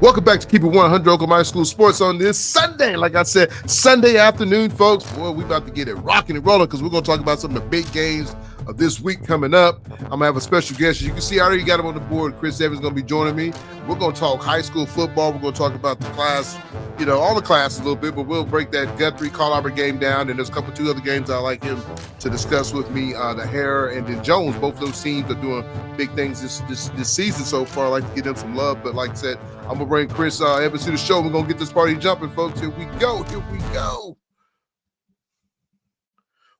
Welcome back to Keep It 100 Oklahoma High School Sports on this Sunday. Like I said, Sunday afternoon, folks. Boy, we about to get it rocking and rolling because we're going to talk about some of the big games of this week coming up. I'm going to have a special guest. As you can see, I already got him on the board. Chris Evans is going to be joining me. We're going to talk high school football. We're going to talk about the class, all the classes a little bit, but we'll break that Guthrie Colorado game down. And there's two other games I'd like him to discuss with me, the Hare and then Jones. Both of those teams are doing big things this season so far. I like to give them some love, but like I said, I'm going to bring Chris Evans to the show. We're going to get this party jumping, folks. Here we go.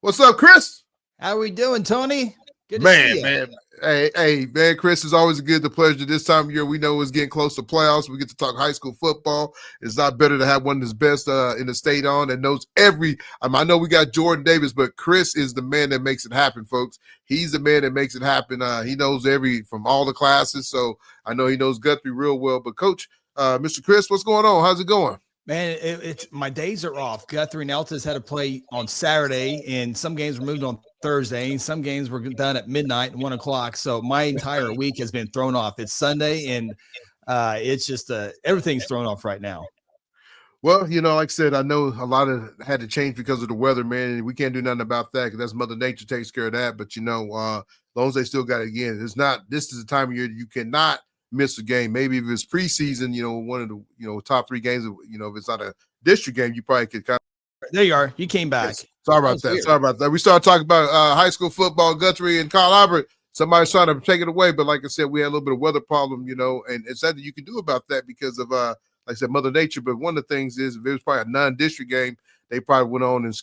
What's up, Chris? How we doing, Tony? Good to see you. Man. Hey, man, Chris, it's always the pleasure. This time of year, we know it's getting close to playoffs. We get to talk high school football. It's not better to have one that's best in the state on and knows I know we got Jordan Davis, but Chris is the man that makes it happen, folks. He's the man that makes it happen. He knows from all the classes, so I know he knows Guthrie real well. But, Coach, Mr. Chris, what's going on? How's it going? Man, it's my days are off. Guthrie and Eltis had to play on Saturday, and some games were moved on Thursday, and some games were done at midnight and 1 o'clock. So my entire week has been thrown off. It's Sunday, and it's just everything's thrown off right now. Well, like I said, I know a lot of had to change because of the weather, man. And we can't do nothing about that because that's Mother Nature takes care of that. But as long as they still got it again, this is the time of year you cannot miss a game. Maybe if it's preseason, one of the top 3 games, if it's not a district game, you probably could kind of. There you are. You came back. Yes. Sorry about that. We started talking about high school football, Guthrie and Carl Albert. Somebody's trying to take it away, but like I said, we had a little bit of weather problem, and it's nothing you can do about that because of like I said, Mother Nature. But one of the things is if it was probably a non-district game, they probably went on and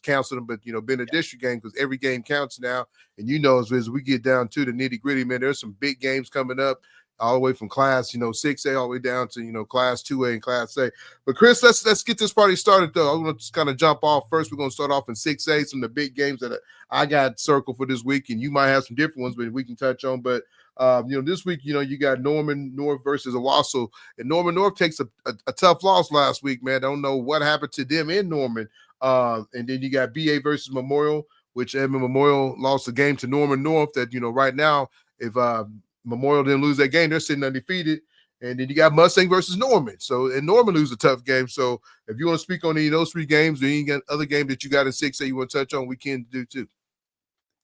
canceled them. But being a district game, because every game counts now, and as we get down to the nitty-gritty, man, there's some big games coming up. All the way from class, 6A, all the way down to, class 2A and class A. But Chris, let's get this party started, though. I'm going to just kind of jump off first. We're going to start off in 6A, some of the big games that I got circled for this week, and you might have some different ones, but we can touch on. But, this week, you got Norman North versus Owasso, and Norman North takes a tough loss last week, man. I don't know what happened to them in Norman. And then you got BA versus Memorial, which Edmond Memorial lost a game to Norman North that, right now, if Memorial didn't lose that game, they're sitting undefeated. And then you got Mustang versus Norman. And Norman lose a tough game. So if you want to speak on any of those 3 games or any other game that you got in 6A you want to touch on, we can do too.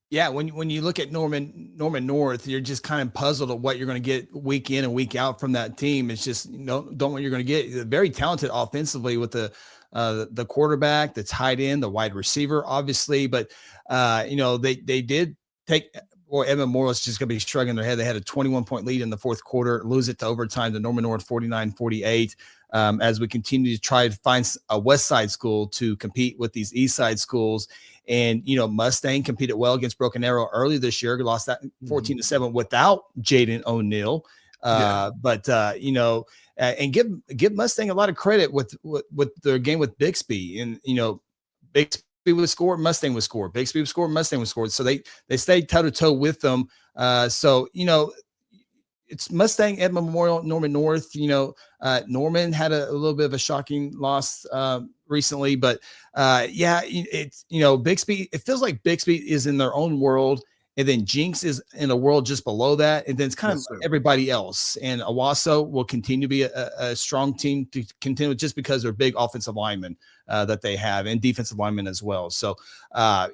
Yeah, when you look at Norman North, you're just kind of puzzled at what you're going to get week in and week out from that team. It's just don't what you're going to get. They're very talented offensively with the quarterback, the tight end, the wide receiver, obviously. But they did take. Or Evan Morris just going to be struggling their head. They had a 21-point lead in the fourth quarter, lose it to overtime to Norman North 49-48. As we continue to try to find a West Side school to compete with these East Side schools. And, Mustang competed well against Broken Arrow early this year, lost that 14-7 without Jaden O'Neill. And give Mustang a lot of credit with their game with Bixby. And, Bixby would score, Mustang would score. Bixby would score, Mustang would score. So they stayed toe-to-toe with them. It's Mustang, Edmond Memorial, Norman North. Norman had a little bit of a shocking loss recently. But, Bixby, it feels like Bixby is in their own world. And then Jinx is in a world just below that. And then it's kind of everybody else. And Owasso will continue to be a strong team to continue just because they're big offensive linemen that they have and defensive linemen as well. So, I'm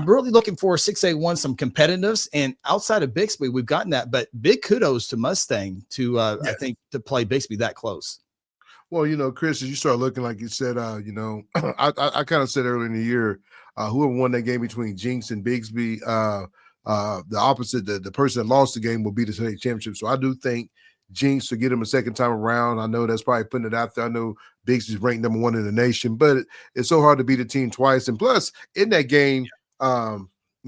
really looking for 6A1, some competitiveness. And outside of Bixby, we've gotten that. But big kudos to Mustang I think, to play Bixby that close. Well, Chris, as you start looking, like you said, I kind of said earlier in the year, whoever won that game between Jinx and Bixby, the opposite, the person that lost the game will be the state championship. So I do think Jinx to get him a second time around. I know that's probably putting it out there. I know Bixby's ranked number 1 in the nation, but it's so hard to beat a team twice. And plus, in that game,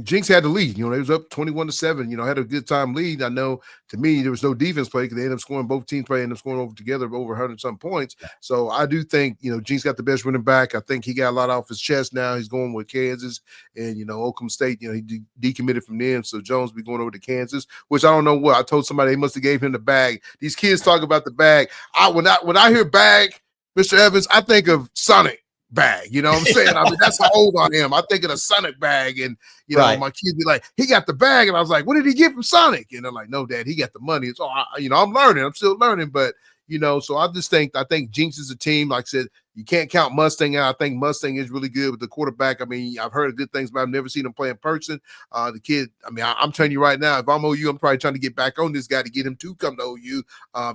Jinx had the lead. They was up 21-7. Had a good time lead. I know to me there was no defense play because they ended up scoring. Both teams ended up scoring over 100-some points. So I do think Jinx got the best running back. I think he got a lot off his chest now. He's going with Kansas and Oklahoma State. He decommitted from them. So Jones be going over to Kansas, which I don't know what. I told somebody they must have gave him the bag. These kids talk about the bag. When I hear bag, Mr. Evans, I think of Sonic bag, what I'm saying? I mean, that's how old I am. I think of the Sonic bag, and my kids be like, he got the bag, and I was like, what did he get from Sonic? And they're like, no, Dad, he got the money. So I'm learning. I'm still learning, but So I think Jinx is a team. Like I said, you can't count Mustang out. I think Mustang is really good with the quarterback. I mean, I've heard good things about him. Never seen him play in person. The kid, I mean, I'm telling you right now, if I'm OU, I'm probably trying to get back on this guy to get him to come to OU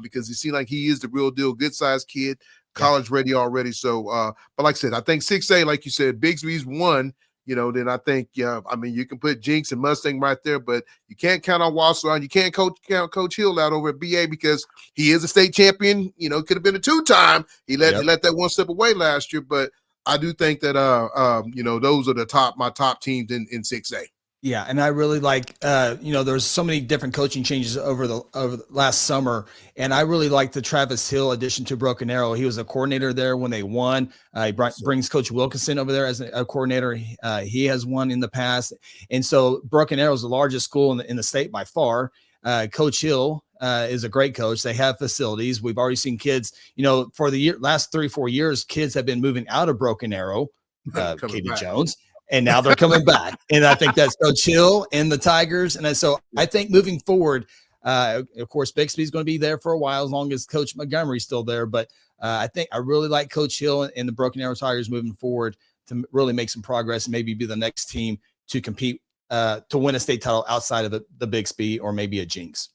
because it seems like he is the real deal, good-sized kid, college ready already. So, but like I said, I think 6A, like you said, Bigsby's one. Then I think, I mean, you can put Jinx and Mustang right there, but you can't count on Wassler. You can't count Coach Hill out over at BA because he is a state champion. Could have been a two-time. He let that one step away last year, but I do think that those are my top teams in 6A. Yeah, and I really like there's so many different coaching changes over the last summer, and I really like the Travis Hill addition to Broken Arrow. He was a coordinator there when they won. He brings Coach Wilkinson over there as a coordinator. He has won in the past, and so Broken Arrow is the largest school in the state by far. Coach Hill is a great coach. They have facilities. We've already seen kids. For the last 3-4 years, kids have been moving out of Broken Arrow. Katie Jones. And now they're coming back. And I think that's Coach Hill and the Tigers. And so I think moving forward, of course, Bixby's going to be there for a while as long as Coach Montgomery's still there. But I think I really like Coach Hill and the Broken Arrow Tigers moving forward to really make some progress and maybe be the next team to compete to win a state title outside of the Bixby or maybe a Jinx.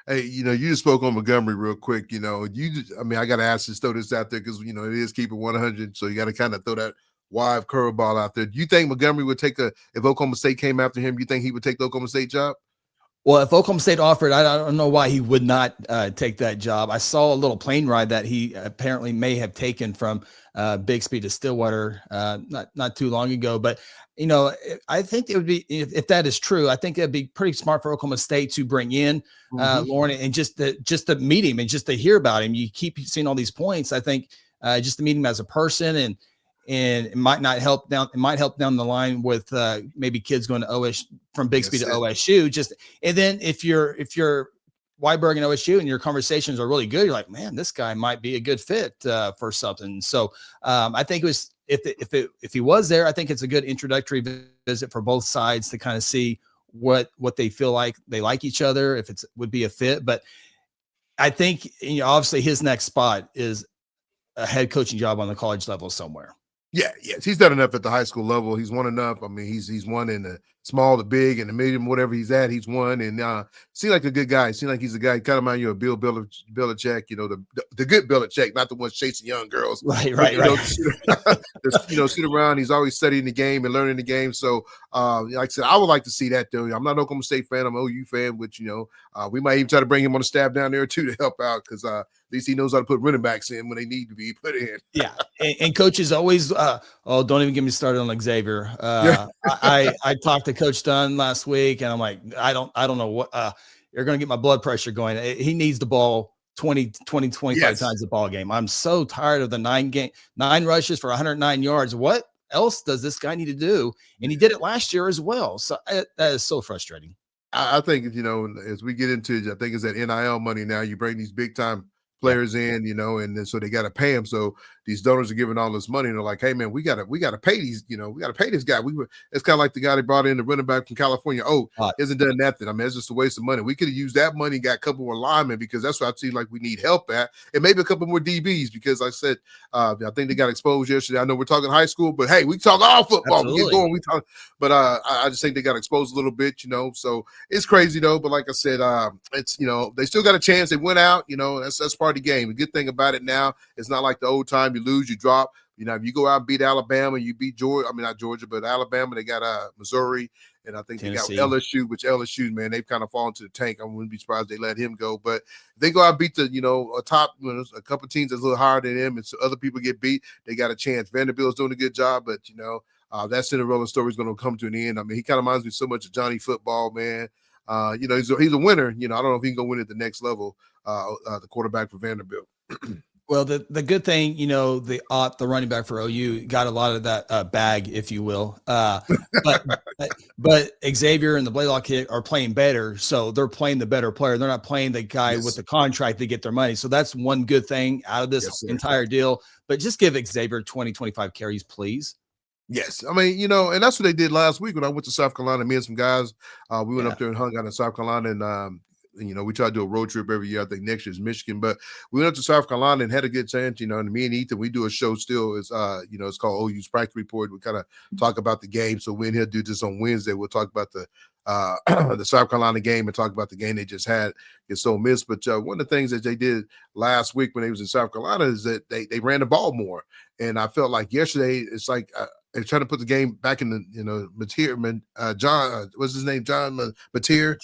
Hey, you just spoke on Montgomery real quick. I got to ask you, throw this out there because, it is keeping 100. So you got to kind of throw that wide curveball out there. Do you think Montgomery would if Oklahoma State came after him, you think he would take the Oklahoma State job? Well, if Oklahoma State offered, I don't know why he would not take that job. I saw a little plane ride that he apparently may have taken from Bixby to Stillwater not too long ago. But, I think it would be, if that is true, I think it'd be pretty smart for Oklahoma State to bring in Lauren and just to meet him and just to hear about him. You keep seeing all these points. I think just to meet him as a person and it might help down the line with maybe kids going to OSU from Bixby to OSU. And then if you're Weiberg and OSU and your conversations are really good, you're like, man, this guy might be a good fit for something. So I think it was if he was there, I think it's a good introductory visit for both sides to kind of see what they feel like they like each other, if it would be a fit. But I think obviously his next spot is a head coaching job on the college level somewhere. Yeah, yes, he's done enough at the high school level. He's won enough. I mean, he's won in the small, the big, and the medium, whatever he's at. He's won, and seems like a good guy. Seems like he's a guy. Kind of mind you of Bill Belichick. The good Belichick, not the ones chasing young girls. Right. Sit around. He's always studying the game and learning the game. So, like I said, I would like to see that though. I'm not an Oklahoma State fan. I'm an OU fan, which we might even try to bring him on the staff down there too to help out because at least he knows how to put running backs in when they need to be put in. Yeah, and coaches always. Don't even get me started on Xavier. I talked to Coach Dunn last week, and I'm like, I don't know what you're going to get my blood pressure going. He needs the ball 25 times the ball game. I'm so tired of the 9 rushes for 109 yards. What else does this guy need to do? And he did it last year as well. So that is so frustrating. I think as we get into it, I think it's that NIL money now. You bring these big time players in, and then so they got to pay them. So these donors are giving all this money, and they're like, "Hey, man, we got to pay these. We got to pay this guy." It's kind of like the guy they brought in, the running back from California. Hasn't done nothing. I mean, it's just a waste of money. We could have used that money, got a couple more linemen because that's what I see like we need help at, and maybe a couple more DBs because I said I think they got exposed yesterday. I know we're talking high school, but hey, we talk all football. Absolutely. We get going. We talk, but I just think they got exposed a little bit, So it's crazy though. But like I said, it's they still got a chance. They went out. That's part of the game. The good thing about it now, it's not like the old time. You lose, you drop. If you go out and beat Alabama, you beat Georgia. I mean, not Georgia, but Alabama. They got Missouri, and I think Tennessee. They got LSU, which LSU, man, they've kind of fallen to the tank. I wouldn't be surprised they let him go. But if they go out and beat the, a top, a couple of teams that's a little higher than them, and so other people get beat, they got a chance. Vanderbilt's doing a good job, but that Cinderella story is going to come to an end. I mean, he kind of reminds me so much of Johnny Football, man. He's a winner. I don't know if he can go win at the next level. The quarterback for Vanderbilt. Well, the good thing, the running back for OU got a lot of that bag, if you will. But Xavier and the Blaylock kid are playing better, so they're playing the better player. They're not playing the guy with the contract to get their money. So that's one good thing out of this entire deal. But just give Xavier 20-25 carries, please. Yes. I mean, and that's what they did last week when I went to South Carolina. Me and some guys, we went up there and hung out in South Carolina, and you know, we try to do a road trip every year. I think next year is Michigan, but we went up to South Carolina and had a good chance, you know, and me and Ethan, we do a show still. It's, you know, it's called OU's Practice Report. We kind of talk about the game. So we're in here do this on Wednesday. We'll talk about the the South Carolina game and talk about the game they just had. It's so missed. But one of the things that they did last week when they was in South Carolina is that they ran the ball more. And I felt like yesterday, it's like they're trying to put the game back in the, you know, John, what's his name? John Mateer,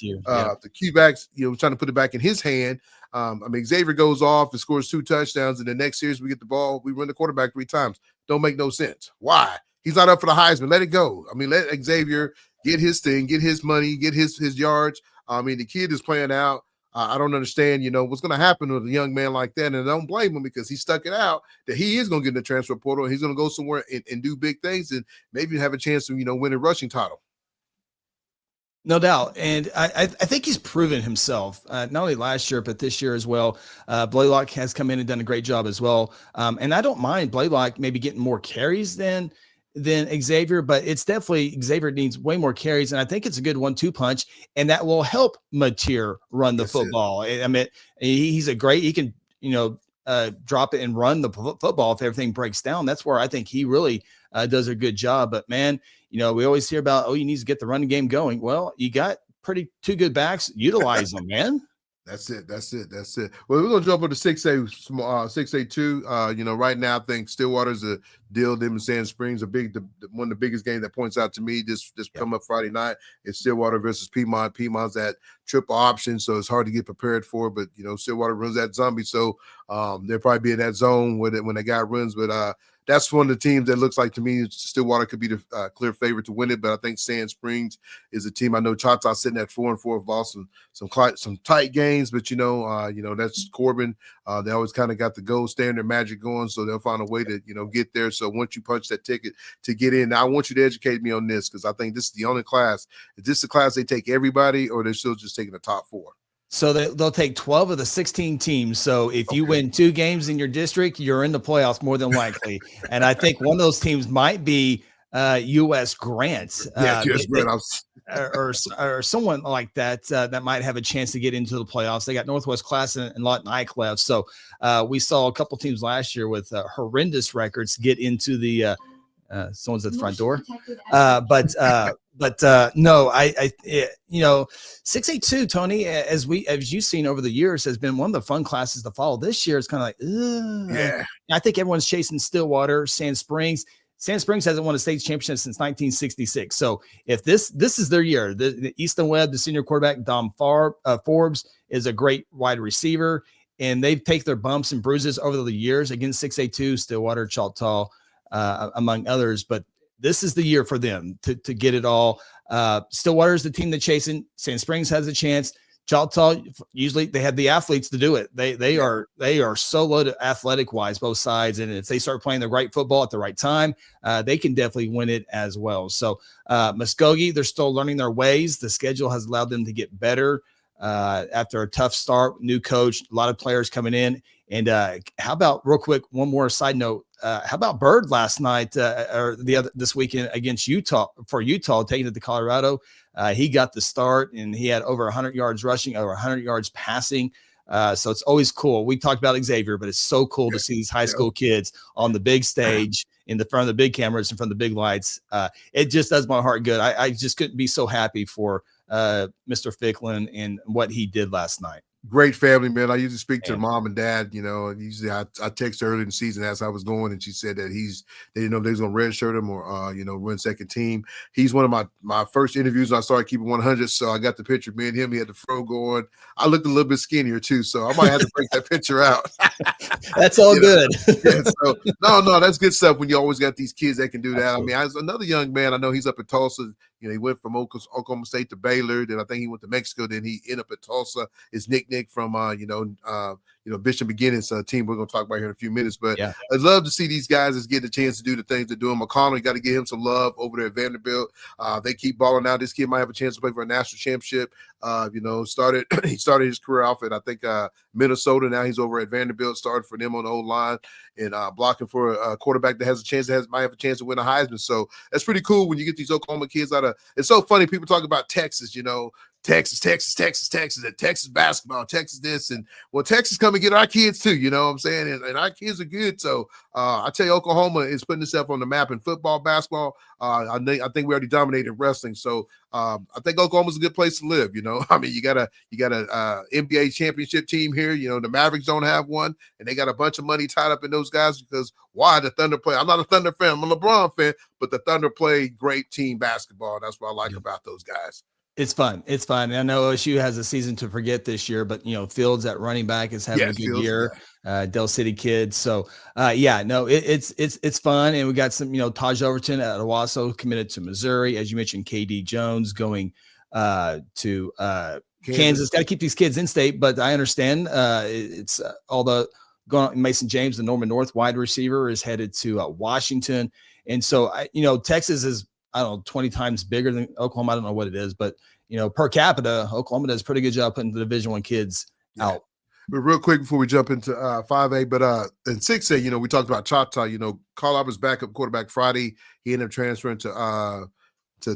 the Q-backs, you know, trying to put it back in his hand. I mean, Xavier goes off and scores 2 touchdowns. And the next series we get the ball, we run the quarterback 3 times. Don't make no sense. Why? He's not up for the Heisman. Let it go. I mean, let Xavier get his thing, get his money, get his yards. I mean, the kid is playing out. I don't understand, you know, what's going to happen with a young man like that. And I don't blame him because he stuck it out that he is going to get in the transfer portal. And he's going to go somewhere and do big things and maybe have a chance to, you know, win a rushing title. No doubt. And I think he's proven himself, not only last year, but this year as well. Blaylock has come in and done a great job as well. And I don't mind Blaylock maybe getting more carries than Xavier, but it's definitely Xavier needs way more carries. And I think it's a good 1-2 punch, and that will help Mateer run the football. I mean, he can, you know, drop it and run the football if everything breaks down. That's where I think he really does a good job. But man, you know, we always hear about, you need to get the running game going. Well, you got 2 good backs. Utilize them, man. That's it. Well, we're gonna jump on to 6A, 6A2. You know, right now I think Stillwater's a deal. Them and Sand Springs are big. One of the biggest games that points out to me this come up Friday night is Stillwater versus Piedmont. Piedmont's that triple option, so it's hard to get prepared for. But you know, Stillwater runs that zombie, so they'll probably be in that zone when the guy runs. But that's one of the teams that looks like to me Stillwater could be the clear favorite to win it. But I think Sand Springs is a team. I know Choctaw sitting at 4-4, have lost some tight games, but you know that's Corbin. They always kind of got the gold standard magic going, so they'll find a way to, you know, get there. So once you punch that ticket to get in, now I want you to educate me on this because I think this is the only class. Is this the class they take everybody, or they're still just taking the top 4? So they'll take 12 of the 16 teams. So if you win 2 games in your district, you're in the playoffs more than likely. And I think one of those teams might be U.S. Grant. U.S. Grant. Or someone like that that might have a chance to get into the playoffs. They got Northwest Class and Lawton Ike left. So we saw a couple teams last year with horrendous records get into the someone's at the front door. No, you know, 6A2, Tony, as you've seen over the years, has been one of the fun classes to follow. This year, it's kind of like, yeah. I think everyone's chasing Stillwater, Sand Springs. Sand Springs hasn't won a state championship since 1966. So if this is their year, the Easton Webb, the senior quarterback, Dom Forbes is a great wide receiver, and they've taken their bumps and bruises over the years against 6A2, Stillwater, Choctaw, among others. But this is the year for them to get it all. Stillwater is the team that's chasing. Sand Springs has a chance. Choctaw, usually they have the athletes to do it. They are so loaded athletic wise, both sides. And if they start playing the right football at the right time, they can definitely win it as well. So Muskogee, they're still learning their ways. The schedule has allowed them to get better after a tough start, new coach, a lot of players coming in. And how about, real quick, one more side note? How about Bird last night or this weekend against Utah, taking it to Colorado? He got the start, and he had over 100 yards rushing, over 100 yards passing. So it's always cool. We talked about Xavier, but it's so cool to see these high school kids on the big stage in the front of the big cameras, in front of the big lights. It just does my heart good. I just couldn't be so happy for Mr. Ficklin and what he did last night. Great family, man. I usually speak to mom and dad. You know, usually I text her early in the season, asked how I was going, and she said that they didn't know if they was going to redshirt him or run second team. He's one of my first interviews when I started keeping 100, so I got the picture of me and him. He had the fro going. I looked a little bit skinnier too, so I might have to break that picture out. That's all good. Yeah, so no, that's good stuff when you always got these kids that can do that. Absolutely. I mean, another young man, I know he's up in Tulsa. You know, he went from Oklahoma State to Baylor. Then I think he went to Mexico. Then he ended up at Tulsa. It's Nick from Bishop Beginnings team we're going to talk about here in a few minutes. But yeah. I'd love to see these guys that's getting a chance to do the things they're doing. McConnell, got to give him some love over there at Vanderbilt. They keep balling out. This kid might have a chance to play for a national championship. He started his career off at, I think, Minnesota. Now he's over at Vanderbilt, started for them on the O-line and blocking for a quarterback that might have a chance to win a Heisman. So that's pretty cool when you get these Oklahoma kids out of. It's so funny. People talk about Texas, Texas, and Texas basketball, Texas this, and well, Texas come and get our kids too, you know what I'm saying? And our kids are good. So I tell you, Oklahoma is putting itself on the map in football, basketball. I think we already dominated wrestling. So I think Oklahoma's a good place to live, you know. I mean, you got a NBA championship team here. You know, the Mavericks don't have one, and they got a bunch of money tied up in those guys because why the Thunder play? I'm not a Thunder fan, I'm a LeBron fan, but the Thunder play great team basketball. That's what I like about those guys. It's fun. It's fun. And I know OSU has a season to forget this year, but you know, Fields at running back is having a good Fields, year. Del City kid. So it's fun. And we got some, you know, Taj Overton at Owasso committed to Missouri. As you mentioned, KD Jones going to Kansas. Got to keep these kids in state, but I understand it's all the going on. Mason James, the Norman North wide receiver, is headed to Washington. And so Texas is, I don't know, 20 times bigger than Oklahoma. I don't know what it is, but you know, per capita, Oklahoma does a pretty good job putting the Division I kids out. But real quick before we jump into 5A, but in 6A, you know, we talked about Choctaw. You know, Carl Albert's backup quarterback Friday. He ended up transferring to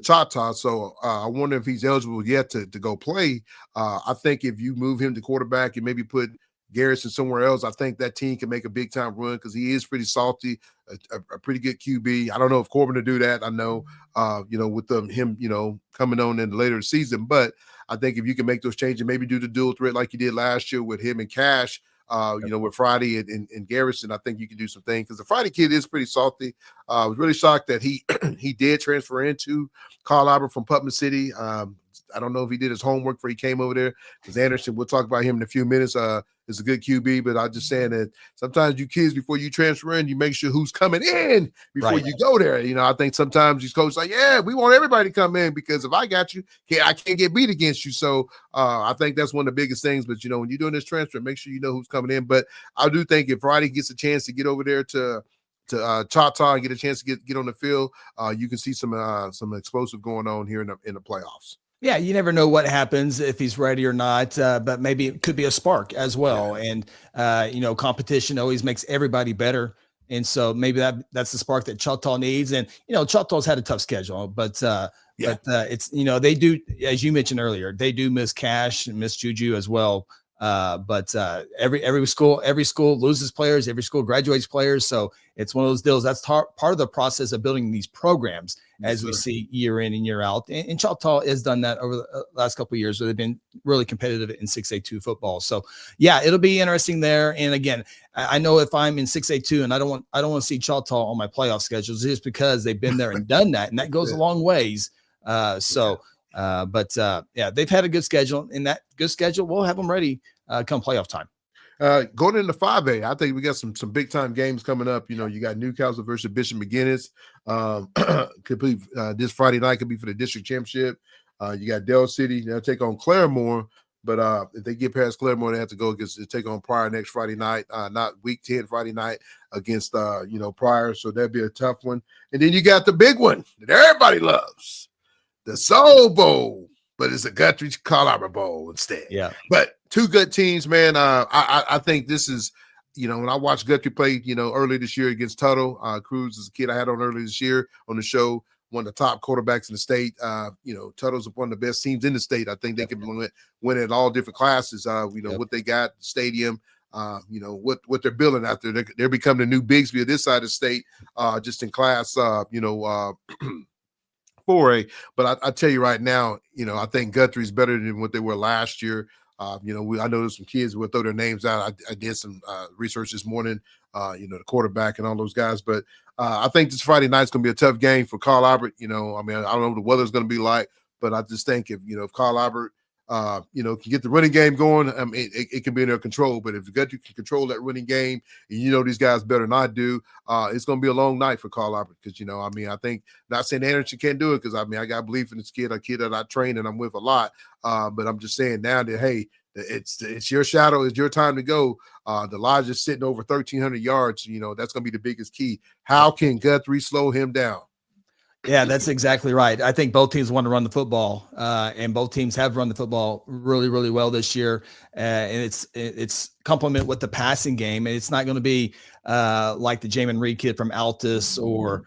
Choctaw. So I wonder if he's eligible yet to go play. I think if you move him to quarterback and maybe put Garrison somewhere else, I think that team can make a big time run because he is pretty salty, a pretty good QB. I don't know if Corbin will do that. I know, with him, coming on in the later season, but I think if you can make those changes, maybe do the dual threat like you did last year with him and Cash, with Friday and Garrison, I think you can do some things because the Friday kid is pretty salty. I was really shocked that he did transfer into Carl Albert from Putnam City. I don't know if he did his homework before he came over there because Anderson, we'll talk about him in a few minutes, is a good QB, but I'm just saying that sometimes you kids, before you transfer in, you make sure who's coming in before you go there. You know, I think sometimes these coaches like, yeah, we want everybody to come in because if I got you, I can't get beat against you. So I think that's one of the biggest things. But, you know, when you're doing this transfer, make sure you know who's coming in. But I do think if Friday gets a chance to get over there to Choctaw and get a chance to get on the field, you can see some explosive going on here in the playoffs. Yeah, you never know what happens if he's ready or not, but maybe it could be a spark as well. Yeah. And, competition always makes everybody better. And so maybe that's the spark that Choctaw needs. And, Choctaw's had a tough schedule, but it's, they do, as you mentioned earlier, they do miss Cash and miss Juju as well. But every school loses players, every school graduates players. So it's one of those deals. That's part of the process of building these programs, as we see year in and year out. And Choctaw has done that over the last couple of years where they've been really competitive in 6A2 football. So yeah, it'll be interesting there. And again, I know if I'm in 6A2 and I don't want to see Choctaw on my playoff schedules just because they've been there and done that. And that goes a long ways. But they've had a good schedule, and that good schedule will have them ready come playoff time. Going into 5A, I think we got some big time games coming up. You got Newcastle versus Bishop McGinnis. Could be this Friday night. Could be for the district championship. You got Del City. They'll take on Claremore, but if they get past Claremore, they have to go take on Pryor next Friday night. Not week 10 Friday night against Pryor. So that'd be a tough one. And then you got the big one that everybody loves, the Soul Bowl. But it's a Guthrie Carl Albert Bowl instead. Yeah. But two good teams, man. I think this is, when I watched Guthrie play, early this year against Tuttle, Cruz is a kid I had on early this year on the show, one of the top quarterbacks in the state. Tuttle's one of the best teams in the state. I think they can win at all different classes. What they got, the stadium, what they're building out there. They're becoming the new Bigsby of this side of the state, just in class, 4A, but I tell you right now, I think Guthrie's better than what they were last year. I know there's some kids who will throw their names out. I did some research this morning, the quarterback and all those guys. But I think this Friday night's going to be a tough game for Carl Albert. I don't know what the weather's going to be like, but I just think if Carl Albert, can get the running game going, it can be in their control. But if Guthrie can control that running game, and these guys better than I do, it's going to be a long night for Carl Albert because, I think, not saying Anderson can't do it because, I got belief in this kid, a kid that I train and I'm with a lot. But I'm just saying now that, hey, it's your shadow, it's your time to go. The Lodge's sitting over 1,300 yards. That's going to be the biggest key. How can Guthrie slow him down? Yeah, that's exactly right. I think both teams want to run the football, and both teams have run the football really, really well this year. And it's complement with the passing game, and it's not going to be like the Jamin Reed kid from Altus or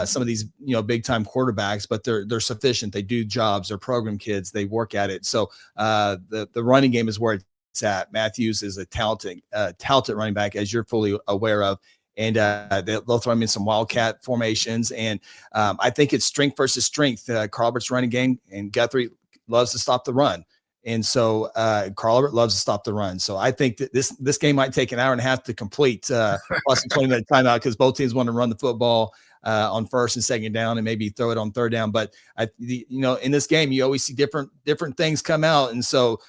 some of these big time quarterbacks, but they're sufficient. They do jobs. They're program kids. They work at it. So the running game is where it's at. Matthews is a talented running back, as you're fully aware of. And they'll throw him in some wildcat formations. And I think it's strength versus strength. Carl Albert's running game, and Guthrie loves to stop the run. And so Carl Albert loves to stop the run. So I think that this game might take an hour and a half to complete, plus a 20-minute timeout, because both teams want to run the football on first and second down and maybe throw it on third down. But in this game, you always see different things come out. And so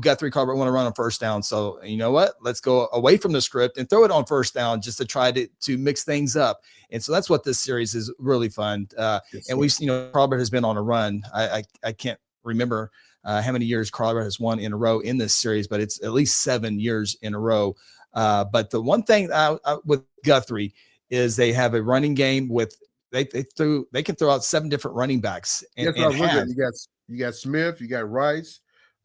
Guthrie Carver want to run on first down. So you know what? Let's go away from the script and throw it on first down just to try to mix things up. And so that's what this series is really fun. And we've Carver has been on a run. I can't remember how many years Carver has won in a row in this series, but it's at least 7 years in a row. But the one thing with Guthrie is they have a running game with they can throw out 7 different running backs. And, That's what I was looking at. You got Smith, you got Rice.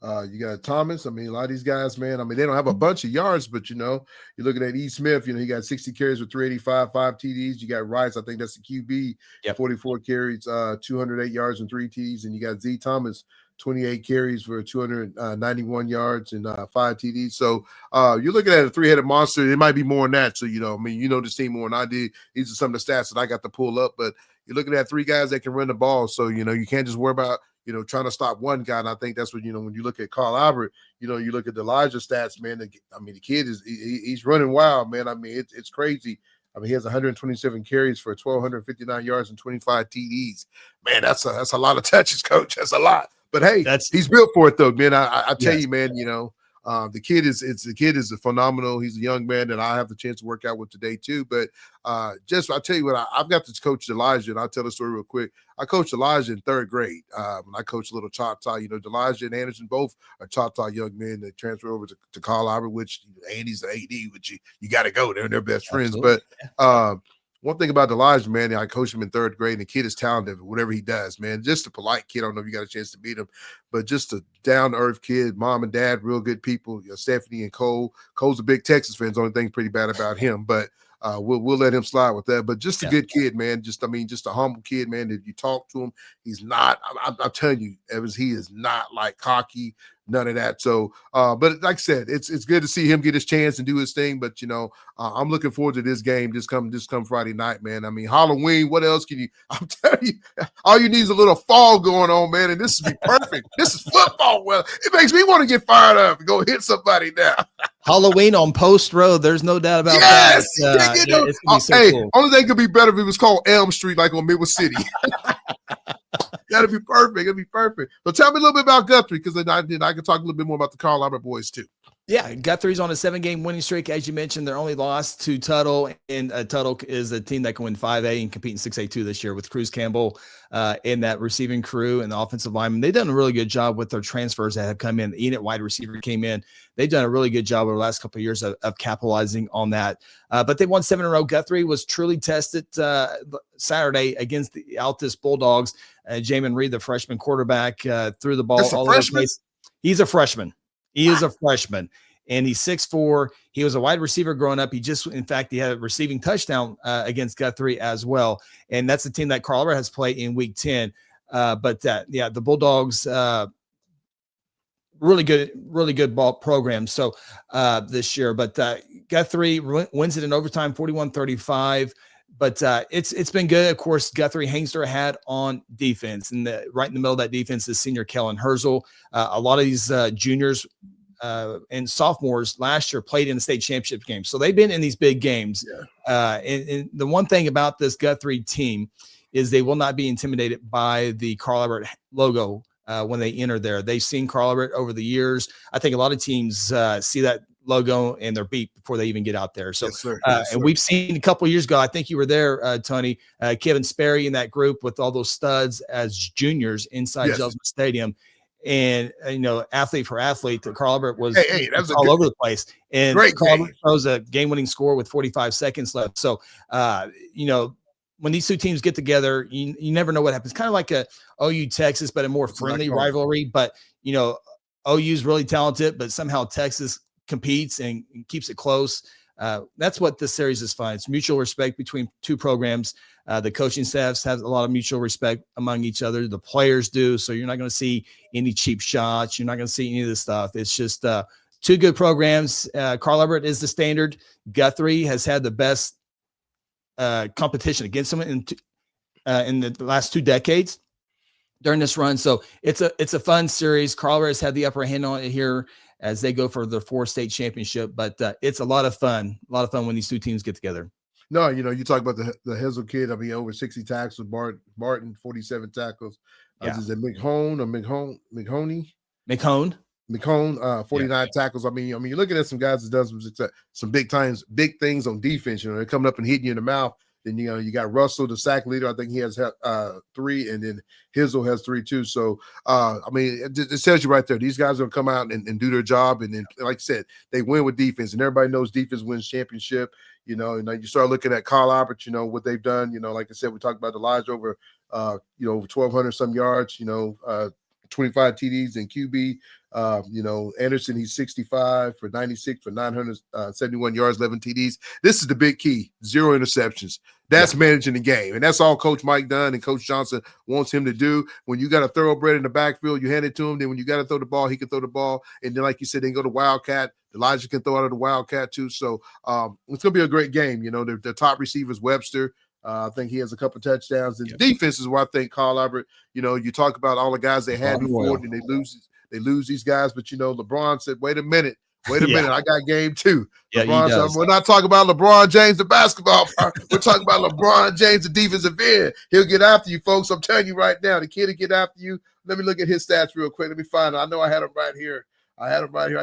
You got Thomas. I mean, a lot of these guys, man, I mean, they don't have a bunch of yards, but, you're looking at E. Smith, he got 60 carries with 385, 5 TDs. You got Rice, I think that's the QB, 44 carries, 208 yards and 3 TDs. And you got Z. Thomas, 28 carries for 291 yards and 5 TDs. So you're looking at a 3-headed monster. It might be more than that. So, this team more than I did. These are some of the stats that I got to pull up, but you're looking at 3 guys that can run the ball. So, you can't just worry about, trying to stop one guy. And I think that's what, when you look at Carl Albert, you look at the Elijah stats, man. The kid he's running wild, man. I mean, it's crazy. I mean, he has 127 carries for 1,259 yards and 25 TDs. Man, that's a lot of touches, coach. That's a lot. But hey, he's built for it though, man. I tell you, man, the kid is a phenomenal. He's a young man that I have the chance to work out with today too. But I'll tell you what, I've got this coach Elijah, and I'll tell the story real quick. I coached Elijah in 3rd grade. When I coached a little Choctaw, Elijah and Anderson both are Choctaw young men that transfer over to Carl Albert, which Andy's the AD, which you got to go. They're best friends. Absolutely. But one thing about Elijah, man, I coached him in 3rd grade, and the kid is talented, whatever he does, man. Just a polite kid. I don't know if you got a chance to meet him, but just a down-to-earth kid, mom and dad, real good people. Stephanie and Cole. Cole's a big Texas fan. The only thing pretty bad about him, but we'll let him slide with that. But just a good kid, man. Just a humble kid, man. If you talk to him, he's not. I'm telling you, Evans, he is not like cocky. None of that. So, but like I said, it's good to see him get his chance and do his thing. But I'm looking forward to this game. Just come Friday night, man. I mean, Halloween. What else can you? I'm telling you, all you need is a little fall going on, man. And this would be perfect. This is football. Well, it makes me want to get fired up and go hit somebody now. Halloween on Post Road. There's no doubt about that. It's gonna be so cool. Only thing could be better if it was called Elm Street, like on Midwest City. That'd be perfect. It'd be perfect. So tell me a little bit about Guthrie, because then I can talk a little bit more about the Carl Albert boys too. Yeah, Guthrie's on a 7-game winning streak. As you mentioned, their only loss to Tuttle, and Tuttle is a team that can win 5A and compete in 6A2 this year with Cruz Campbell in that receiving crew and the offensive lineman. They've done a really good job with their transfers that have come in. The Enid wide receiver came in. They've done a really good job over the last couple of years of capitalizing on that. But they won 7 in a row. Guthrie was truly tested Saturday against the Altus Bulldogs. Jamin Reed, the freshman quarterback, threw the ball all over the place. He's a freshman. He is a freshman, and he's 6'4". He was a wide receiver growing up. He had a receiving touchdown against Guthrie as well. And that's the team that Carl Albert has played in week 10. The Bulldogs, really good ball program. So this year, but Guthrie wins it in overtime, 41-35. But it's been good. Of course, Guthrie hangs their hat on defense, and right in the middle of that defense is senior Kellen Herzl. A lot of these juniors and sophomores last year played in the state championship game, so they've been in these big games. Yeah. And the one thing about this Guthrie team is they will not be intimidated by the Carl Albert logo when they enter there. They've seen Carl Albert over the years. I think a lot of teams see that logo and they're beat before they even get out there. So, and we've seen a couple of years ago, I think you were there, Tony, Kevin Sperry in that group with all those studs as juniors inside Jelsman Stadium. And, athlete for athlete, Carl Albert was all over the place. And Carl Albert throws a game-winning score with 45 seconds left. So, when these two teams get together, you never know what happens. Kind of like a OU Texas, but a more friendly rivalry. But OU's really talented, but somehow Texas competes and keeps it close. That's what this series is fun. It's mutual respect between two programs. The coaching staffs have a lot of mutual respect among each other. The players do. So you're not going to see any cheap shots. You're not going to see any of this stuff. It's just two good programs. Carl Everett is the standard. Guthrie has had the best competition against them in the last 2 decades during this run. So it's a fun series. Carl Everett has had the upper hand on it here as they go for their 4th state championship, but it's a lot of fun when these two teams get together. No, you talk about the Hessel kid. I mean, over 60 tackles. Barton, 47 tackles. Is it McHone or McHoney? McHone, 49 tackles. I mean, you're looking at some guys that done some big things on defense. They're coming up and hitting you in the mouth. Then you got Russell, the sack leader. I think he has 3, and then Hizzle has 3 too. So it tells you right there, these guys are gonna come out and do their job. And then, like I said, they win with defense, and everybody knows defense wins championship. And you start looking at Carl Albert, what they've done. Like I said, we talked about Elijah over 1,200 some yards. 25 TDs in QB. Anderson, he's 65 for 96 for 971 yards, 11 TDs. This is the big key: 0 interceptions. That's managing the game, and that's all Coach Mike Dunn and Coach Johnson wants him to do. When you got a thoroughbred in the backfield, you hand it to him. Then when you got to throw the ball, he can throw the ball. And then, like you said, they go to Wildcat. Elijah can throw out of the Wildcat too. So it's gonna be a great game. The top receivers, Webster. I think he has a couple touchdowns. And defense is where I think Carl Albert, you talk about all the guys they had before, and they lose these guys. But, LeBron said, wait a minute, I got game 2. Yeah, LeBron said, we're not talking about LeBron James, the basketball player. We're talking about LeBron James, the defensive end. He'll get after you, folks. I'm telling you right now, the kid will get after you. Let me look at his stats real quick. Let me find it. I know I had him right here. I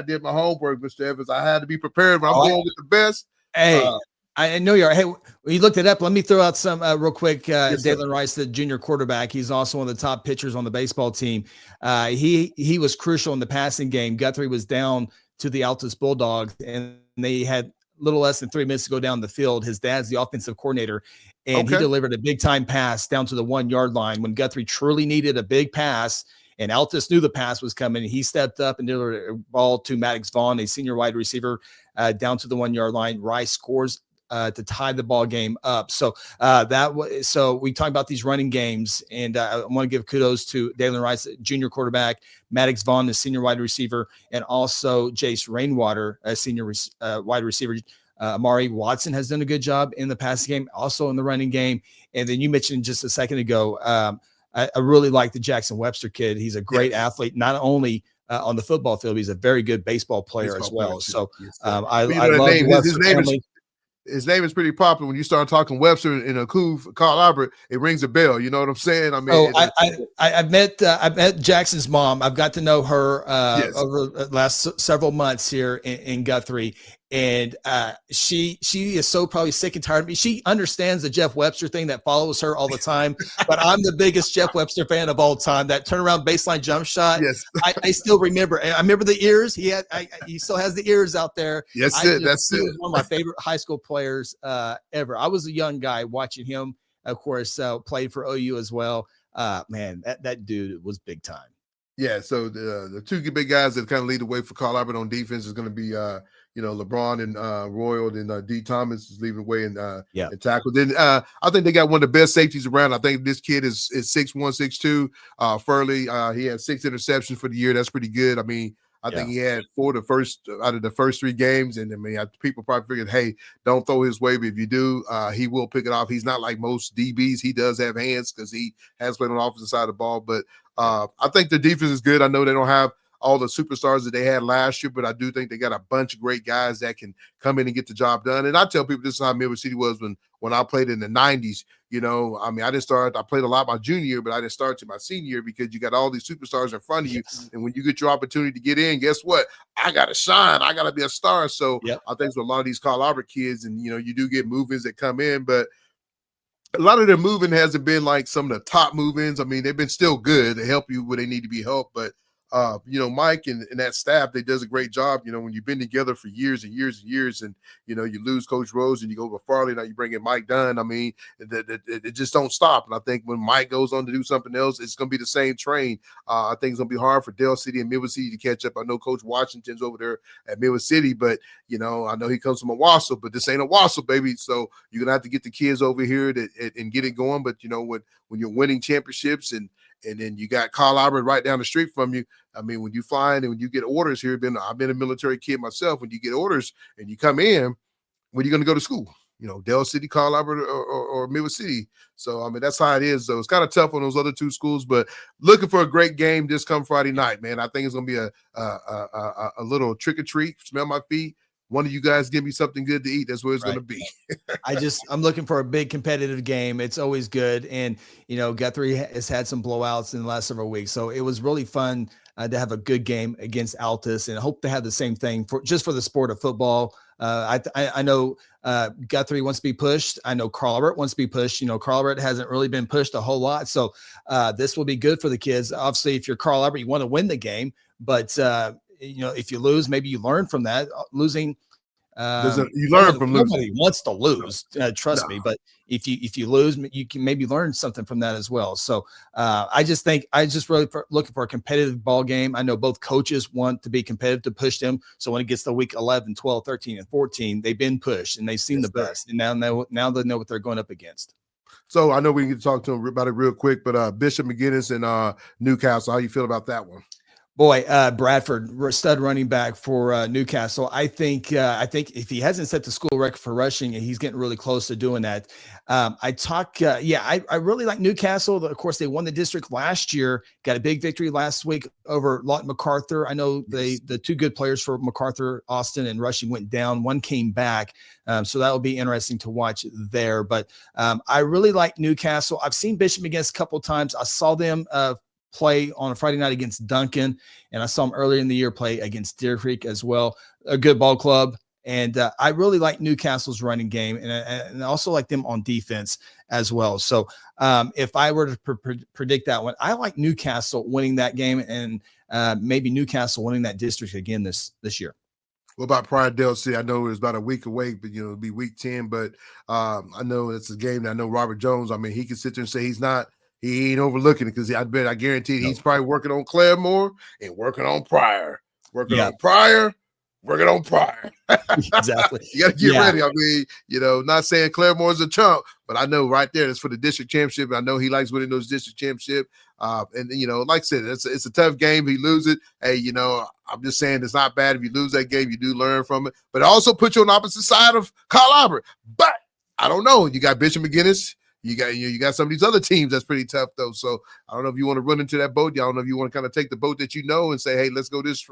did my homework, Mr. Evans. I had to be prepared, but I'm going with the best. Hey, I know you are. Hey, you looked it up. Let me throw out some real quick. Dalen Rice, the junior quarterback, he's also one of the top pitchers on the baseball team. He was crucial in the passing game. Guthrie was down to the Altus Bulldogs, and they had little less than 3 minutes to go down the field. His dad's the offensive coordinator, and he delivered a big-time pass down to the 1-yard line when Guthrie truly needed a big pass. And Altus knew the pass was coming. He stepped up and delivered a ball to Maddox Vaughn, a senior wide receiver, down to the 1-yard line. Rice scores to tie the ball game up. So so we talk about these running games, and I want to give kudos to Dalen Rice, junior quarterback, Maddox Vaughn, the senior wide receiver, and also Jace Rainwater, a senior wide receiver. Amari Watson has done a good job in the passing game, also in the running game. And then you mentioned just a second ago, I really like the Jackson Webster kid. He's a great athlete, not only on the football field, he's a very good baseball player as well. So I love his name. His name is pretty popular. When you start talking Webster in a couve, Carl Albert, it rings a bell. You know what I'm saying? I mean, I met Jackson's mom. I've got to know her over the last several months here in Guthrie, and she is so probably sick and tired of me. She understands the Jeff Webster thing that follows her all the time, but I'm the biggest Jeff Webster fan of all time. That turnaround baseline jump shot. Yes, I still remember. I remember the ears. He still has the ears out there. Yes, that's it. One of my favorite high school players ever. I was a young guy watching him. Of course, played for OU as well. Man, that dude was big time. Yeah. So the two big guys that kind of lead the way for Carl Albert on defense is going to be LeBron and Royal, and D. Thomas is leading the way in tackle. Then I think they got one of the best safeties around. I think this kid is 6'1", 6'2". Furley, he had 6 interceptions for the year. That's pretty good. I mean, I think he had 4 out of the first 3 games. And I mean, people probably figured, hey, don't throw his way. But if you do, he will pick it off. He's not like most DBs. He does have hands because he has played on the offensive side of the ball. But I think the defense is good. I know they don't have all the superstars that they had last year, but I do think they got a bunch of great guys that can come in and get the job done. And I tell people this is how Midwest City was when I played in the 90s. I mean, I played a lot my junior year, but I didn't start to my senior year because you got all these superstars in front of you. And when you get your opportunity to get in, guess what? I got to shine. I got to be a star. So I think for a lot of these Carl Albert kids, and, you do get move-ins that come in, but a lot of their moving hasn't been like some of the top move-ins. I mean, they've been still good to help you where they need to be helped, but Mike and that staff, they does a great job. When you've been together for years and years and years, and you lose Coach Rose and you go to Farley, now you bring in Mike Dunn. I mean, it just don't stop. And I think when Mike goes on to do something else, it's going to be the same train. I think it's going to be hard for Dell City and Midwood City to catch up. I know Coach Washington's over there at Midwood City, but I know he comes from Owasso, but this ain't Owasso, baby. So you're gonna have to get the kids over here and get it going. But when you're winning championships and then you got Carl Albert right down the street from you. I mean, when you fly in and when you get orders here, I've been a military kid myself. When you get orders and you come in, when you're going to go to school, Dell City, Carl Albert, or Midwood City. So, I mean, that's how it is, though. It's kind of tough on those other two schools, but looking for a great game this come Friday night, man. I think it's going to be a little trick or treat, smell my feet. One of you guys give me something good to eat. That's what it's going to be. I'm looking for a big competitive game. It's always good. And, Guthrie has had some blowouts in the last several weeks. So it was really fun to have a good game against Altus, and I hope to have the same thing for the sport of football. I know Guthrie wants to be pushed. I know Carl Albert wants to be pushed. Carl Albert hasn't really been pushed a whole lot. So this will be good for the kids. Obviously, if you're Carl Albert, you want to win the game, but if you lose, maybe you learn from that. Losing, you learn from losing. Nobody wants to lose, trust me. But if you lose, you can maybe learn something from that as well. So I just really looking for a competitive ball game. I know both coaches want to be competitive to push them. So when it gets to week 11, 12, 13, and 14, they've been pushed and they've seen the best. And now they know what they're going up against. So I know we can talk to him about it real quick, but Bishop McGinnis and Newcastle, how you feel about that one? Boy, Bradford, stud running back for Newcastle. I think if he hasn't set the school record for rushing, he's getting really close to doing that. I really like Newcastle. Of course, they won the district last year, got a big victory last week over Lawton MacArthur. I know the two good players for MacArthur, Austin, and rushing went down. One came back. So that will be interesting to watch there. But I really like Newcastle. I've seen Bishop McGinnis a couple of times. I saw them play on a Friday night against Duncan, and I saw him earlier in the year play against Deer Creek as well. A good ball club, and I really like Newcastle's running game, and I also like them on defense as well. So if I were to predict that one, I like Newcastle winning that game, and maybe Newcastle winning that district again this year. What about Pryor Dell City? I know it's about a week away, but it'll be week 10. But I know it's a game that I know Robert Jones. I mean, he can sit there and say he ain't overlooking it, because I guarantee he's probably working on Claremore and working on Pryor. Working on Pryor. Exactly. You got to get ready. I mean, not saying Claremore's a chump, but I know right there that's for the district championship. I know he likes winning those district championship. Like I said, it's a tough game. He loses it. Hey, I'm just saying it's not bad if you lose that game. You do learn from it, but it also puts you on the opposite side of Carl Albert. But I don't know. You got Bishop McGinnis. You got some of these other teams that's pretty tough, though. So I don't know if you want to run into that boat. I don't know if you want to kind of take the boat that and say, hey, let's go this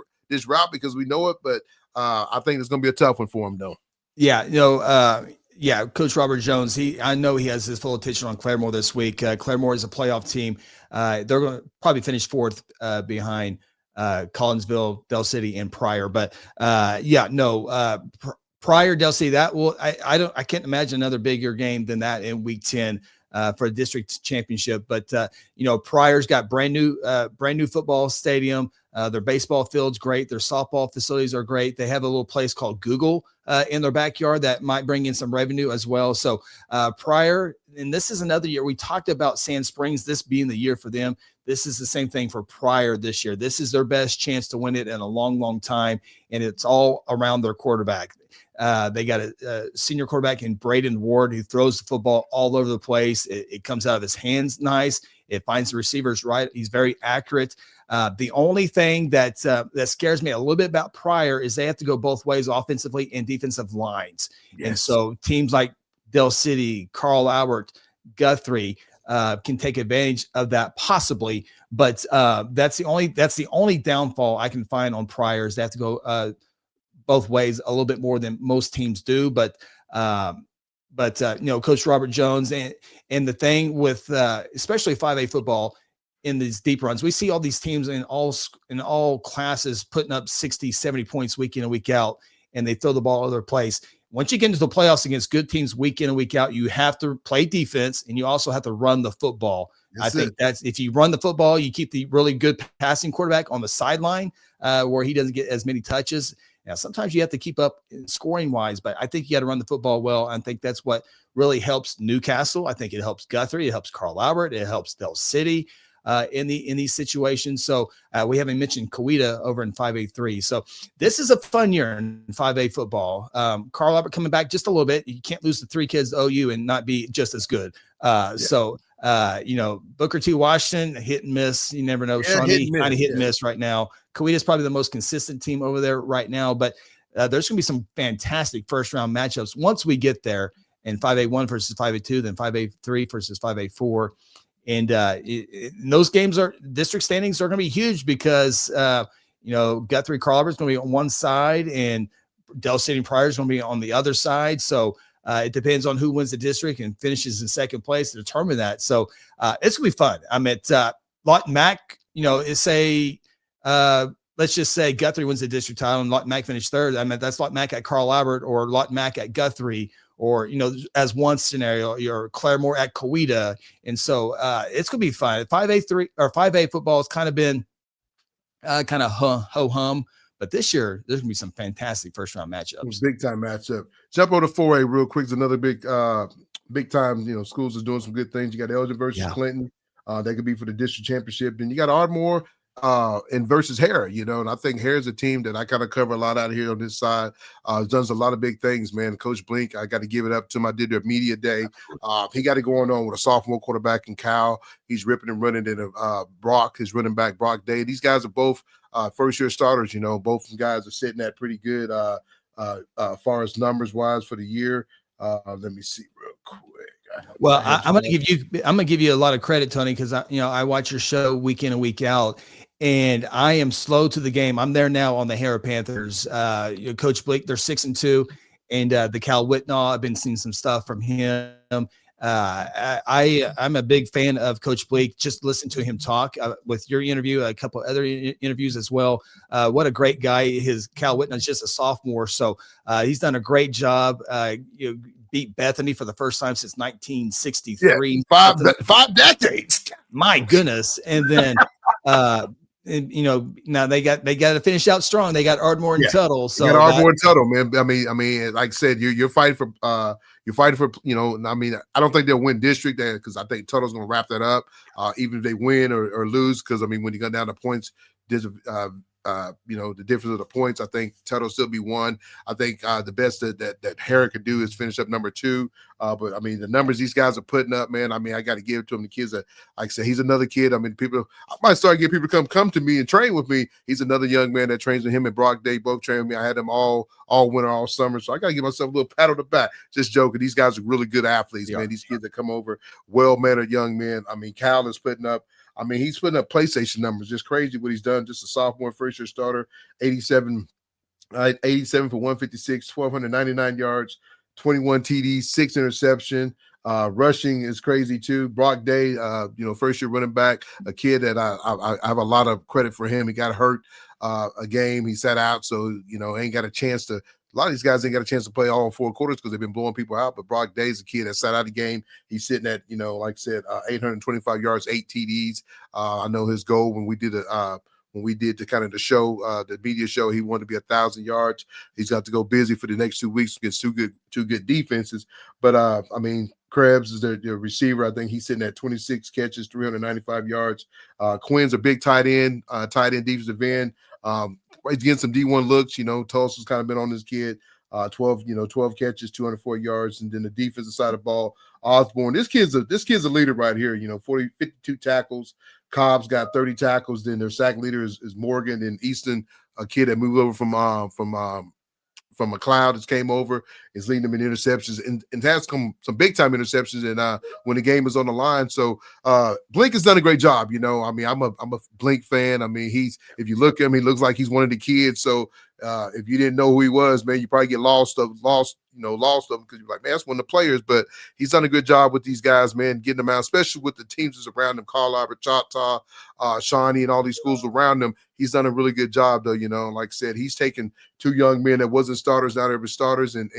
route because we know it. But I think it's going to be a tough one for him, though. Yeah, Coach Robert Jones, I know he has his full attention on Claremore this week. Claremore is a playoff team. They're going to probably finish fourth behind Collinsville, Del City, and Pryor. But Pryor, Del City, I can't imagine another bigger game than that in week 10 for a district championship. But Pryor's got brand new football stadium. Their baseball field's great. Their softball facilities are great. They have a little place called Google in their backyard that might bring in some revenue as well. So Pryor, and this is another year. We talked about Sand Springs, this being the year for them. This is the same thing for Pryor this year. This is their best chance to win it in a long, long time, and it's all around their quarterback. They got a senior quarterback in Braden Ward who throws the football all over the place. It comes out of his hands nice. It finds the receivers right. He's very accurate. The only thing that scares me a little bit about Pryor is they have to go both ways, offensively and defensive lines. Yes. And so teams like Del City, Carl Albert, Guthrie can take advantage of that possibly. But that's the only downfall I can find on Pryor is they have to go both ways a little bit more than most teams do. But Coach Robert Jones and the thing with especially 5A football in these deep runs, we see all these teams in all classes putting up 60, 70 points week in and week out, and they throw the ball all over the place. once you get into the playoffs against good teams week in and week out, you have to play defense and you also have to run the football. I think that's if you run the football, you keep the really good passing quarterback on the sideline where he doesn't get as many touches. Now, sometimes you have to keep up scoring wise, but I think you got to run the football well. I think that's what really helps Newcastle. I think it helps Guthrie. It helps Carl Albert. It helps Del City in these situations. So we haven't mentioned Coweta over in 5A3. So this is a fun year in 5A football. Carl Albert coming back just a little bit. You can't lose the 3 kids to OU and not be just as good. So Booker T. Washington, hit and miss. You never know. Shawnee kind of hit and miss right now. Coweta is probably the most consistent team over there right now, but there's going to be some fantastic first round matchups once we get there in 5A1 versus 5A2, then 5A3 versus 5A4. And those games district standings are going to be huge because, Guthrie Carl Albert is going to be on one side and Del City and Pryor is going to be on the other side. So it depends on who wins the district and finishes in second place to determine that. So it's going to be fun. I'm at Lawton Mac, let's just say Guthrie wins the district title and Lawton Mac finished third. I mean, that's Lawton Mac at Carl Albert or Lawton Mac at Guthrie or, as one scenario, or Claremore at Coweta. And so it's going to be fun. 5A3 or 5A football has kind of been kind of ho-hum. But this year, there's going to be some fantastic first-round matchups. Big time matchup. Jump on to 4A real quick. It's another big time. Schools is doing some good things. You got Elgin versus Clinton. That could be for the district championship. Then you got Ardmore and versus Hare. And I think Hare is a team that I kind of cover a lot out here on this side. Does a lot of big things, man. Coach Blink, I got to give it up to him. I did their media day. He got it going on with a sophomore quarterback in Cal. He's ripping and running in Brock, his running back Brock Day. These guys are both first-year starters. Both guys are sitting at pretty good far as numbers-wise for the year. Let me see real quick. Well, I'm gonna give you a lot of credit, Tony, because I watch your show week in and week out, and I am slow to the game. I'm there now on the Hare Panthers. Coach Blake, they're 6-2, and the Cal Whitnaw, I've been seeing some stuff from him. I'm a big fan of Coach Blake. Just listen to him talk with your interview, a couple other interviews as well. What a great guy. His Cal Whitnaw is just a sophomore. So he's done a great job. Beat Bethany for the first time since 1963. Yeah, five decades. My goodness. And then, now they got to finish out strong. They got Ardmore and Tuttle. So Ardmore and Tuttle, man. I mean, like I said, you're fighting for, I don't think they'll win district because I think Tuttle's going to wrap that up, even if they win or lose. Because when you go down to points, the difference of the points, I think Tuttle still be one. I think the best that Hare could do is finish up number 2. But the numbers these guys are putting up, man. I got to give it to them. The kids, like I said, he's another kid. I might start getting people to come to me and train with me. He's another young man that trains with him and Brock Day. Both train with me. I had them all winter, all summer. So I got to give myself a little pat on the back. Just joking. These guys are really good athletes, man. These kids that come over, well-mannered young men. Cal is putting up. He's putting up PlayStation numbers. Just crazy what he's done. Just a sophomore, first-year starter, 87 for 156, 1,299 yards, 21 TDs, 6 interception. Rushing is crazy too. Brock Day, first-year running back, a kid that I have a lot of credit for him. He got hurt a game. He sat out, so ain't got a chance to. A lot of these guys ain't got a chance to play all 4 quarters because they've been blowing people out. But Brock Day's a kid that sat out the game. He's sitting at, like I said, 825 yards, 8 TDs. I know his goal when we did the show, the media show, he wanted to be 1,000 yards. He's got to go busy for the next 2 weeks against two good defenses. But Krebs is their receiver. I think he's sitting at 26 catches, 395 yards. Quinn's a big tight end defensive end. He's getting some D1 looks. Tulsa's kind of been on this kid. 12 catches, 204 yards, and then the defensive side of the ball, Osborne. This kid's a leader right here. 52 tackles. Cobb's got 30 tackles. Then their sack leader is Morgan. And Easton, a kid that moved over from McLeod, just came over, is leading them in interceptions and has some big time interceptions. And when the game is on the line, so Blink has done a great job. I'm a Blink fan. If you look at him, he looks like he's one of the kids. So If you didn't know who he was, man, you probably get lost of him because you're like, man, that's one of the players. But he's done a good job with these guys, man, getting them out, especially with the teams that's around him, Carl Albert, Choctaw, Shawnee, and all these schools around him. He's done a really good job, though. Like I said, he's taken two young men that wasn't starters, now they're starters, and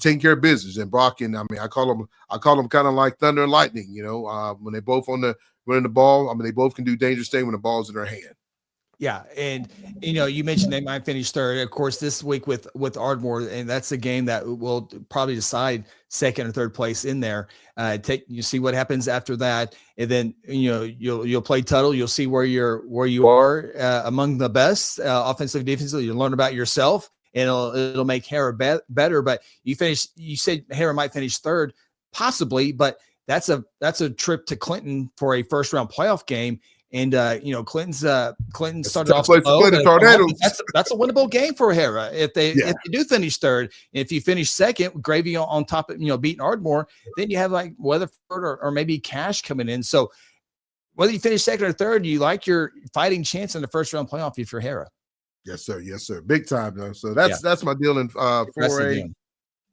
taking care of business. And Brock, and I mean, I call them kind of like thunder and lightning. When they both running the ball, I mean, they both can do dangerous things when the ball's in their hand. Yeah, and you mentioned they might finish third. Of course, this week with Ardmore, and that's a game that will probably decide second or third place in there. You see what happens after that, and then you'll play Tuttle. You'll see where you are among the best offensive, defensively. You'll learn about yourself, and it'll make Hara better. But you said Hara might finish third, possibly, but that's a trip to Clinton for a first round playoff game. And Clinton started off slow. That's a winnable game for Hara if they do finish third. If you finish second, gravy on top of beating Ardmore, then you have like Weatherford or maybe Cash coming in. So whether you finish second or third, you like your fighting chance in the first round playoff if you're Hara. Yes, sir. Big time though. So that's my deal in 4A.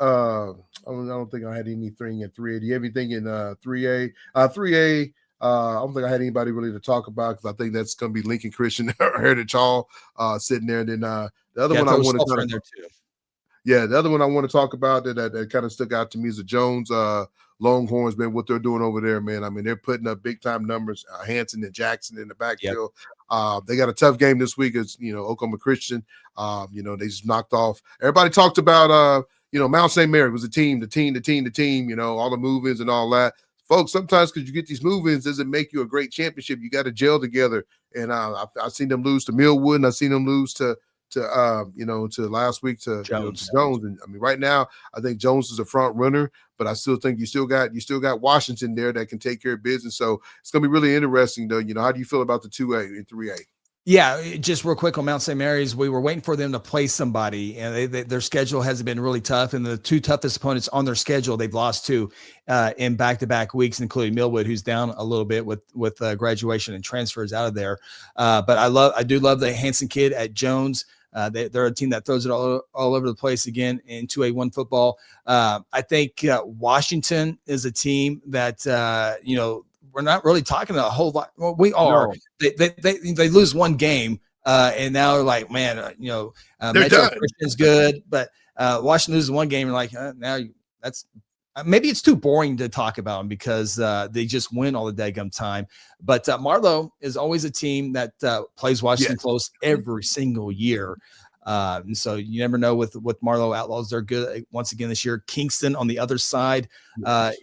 I don't think I had anything in 3A. Do you have anything in 3A? 3A. I don't think I had anybody really to talk about because I think that's going to be Lincoln Christian or Heritage Hall sitting there. And then the other one I want to kind of, the other one I want to talk about that kind of stuck out to me is the Jones Longhorns, man. What they're doing over there, man. I mean, they're putting up big time numbers. Hanson and Jackson in the backfield. Yep. They got a tough game this week. It's Oklahoma Christian. They just knocked off. Everybody talked about Mount St. Mary was the team. All the move-ins and all that. Folks, sometimes because you get these move-ins doesn't make you a great championship. You got to gel together. And I've seen them lose to Millwood, and I've seen them lose to last week to Jones. And I mean, right now, I think Jones is a front runner, but I still think you still got Washington there that can take care of business. So it's gonna be really interesting, though. How do you feel about the 2A and 3A? Yeah, just real quick on Mount St. Mary's, we were waiting for them to play somebody, and their schedule has been really tough. And the two toughest opponents on their schedule, they've lost to in back-to-back weeks, including Millwood, who's down a little bit with graduation and transfers out of there. But I do love the Hanson kid at Jones. They're a team that throws it all over the place again in 2A1 football. I think Washington is a team that we're not really talking a whole lot. Well, we are. No. They lose one game, and now they're like, man, Metro Christian's good, but Washington loses one game, and like that's maybe it's too boring to talk about them because they just win all the daggum time. But Marlowe is always a team that plays Washington close every single year. And so you never know with Marlowe Outlaws. They're good once again this year. Kingston on the other side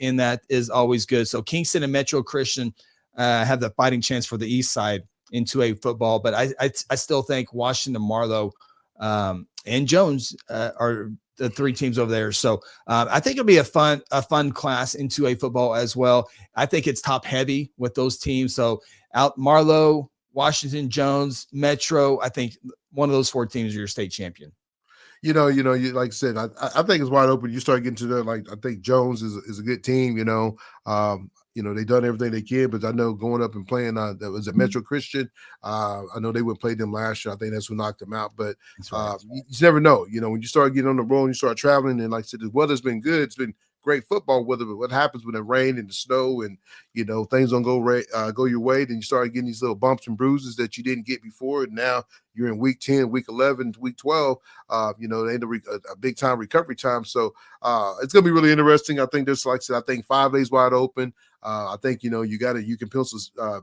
in that is always good. So Kingston and Metro Christian have the fighting chance for the East side in 2A football. But I still think Washington, Marlowe, and Jones are the three teams over there. So I think it'll be a fun class in 2A football as well. I think it's top heavy with those teams. So out Marlowe, Washington, Jones, Metro. I think one of those four teams are your state champion. You like I said, I think it's wide open. You start getting to the I think Jones is a good team. They've done everything they can, but I know going up and playing that was a Metro Christian. I know they would play them last year. I think that's what knocked them out. But you never know. When you start getting on the road and you start traveling, and like I said, the weather's been good. It's been great football weather, but what happens when it rain and the snow and things don't go your way, then you start getting these little bumps and bruises that you didn't get before, and now you're in week 10, week 11, week 12. They end a big time recovery time. So it's gonna be really interesting. I think there's, like I said, I think 5A's wide open. I think you can pencil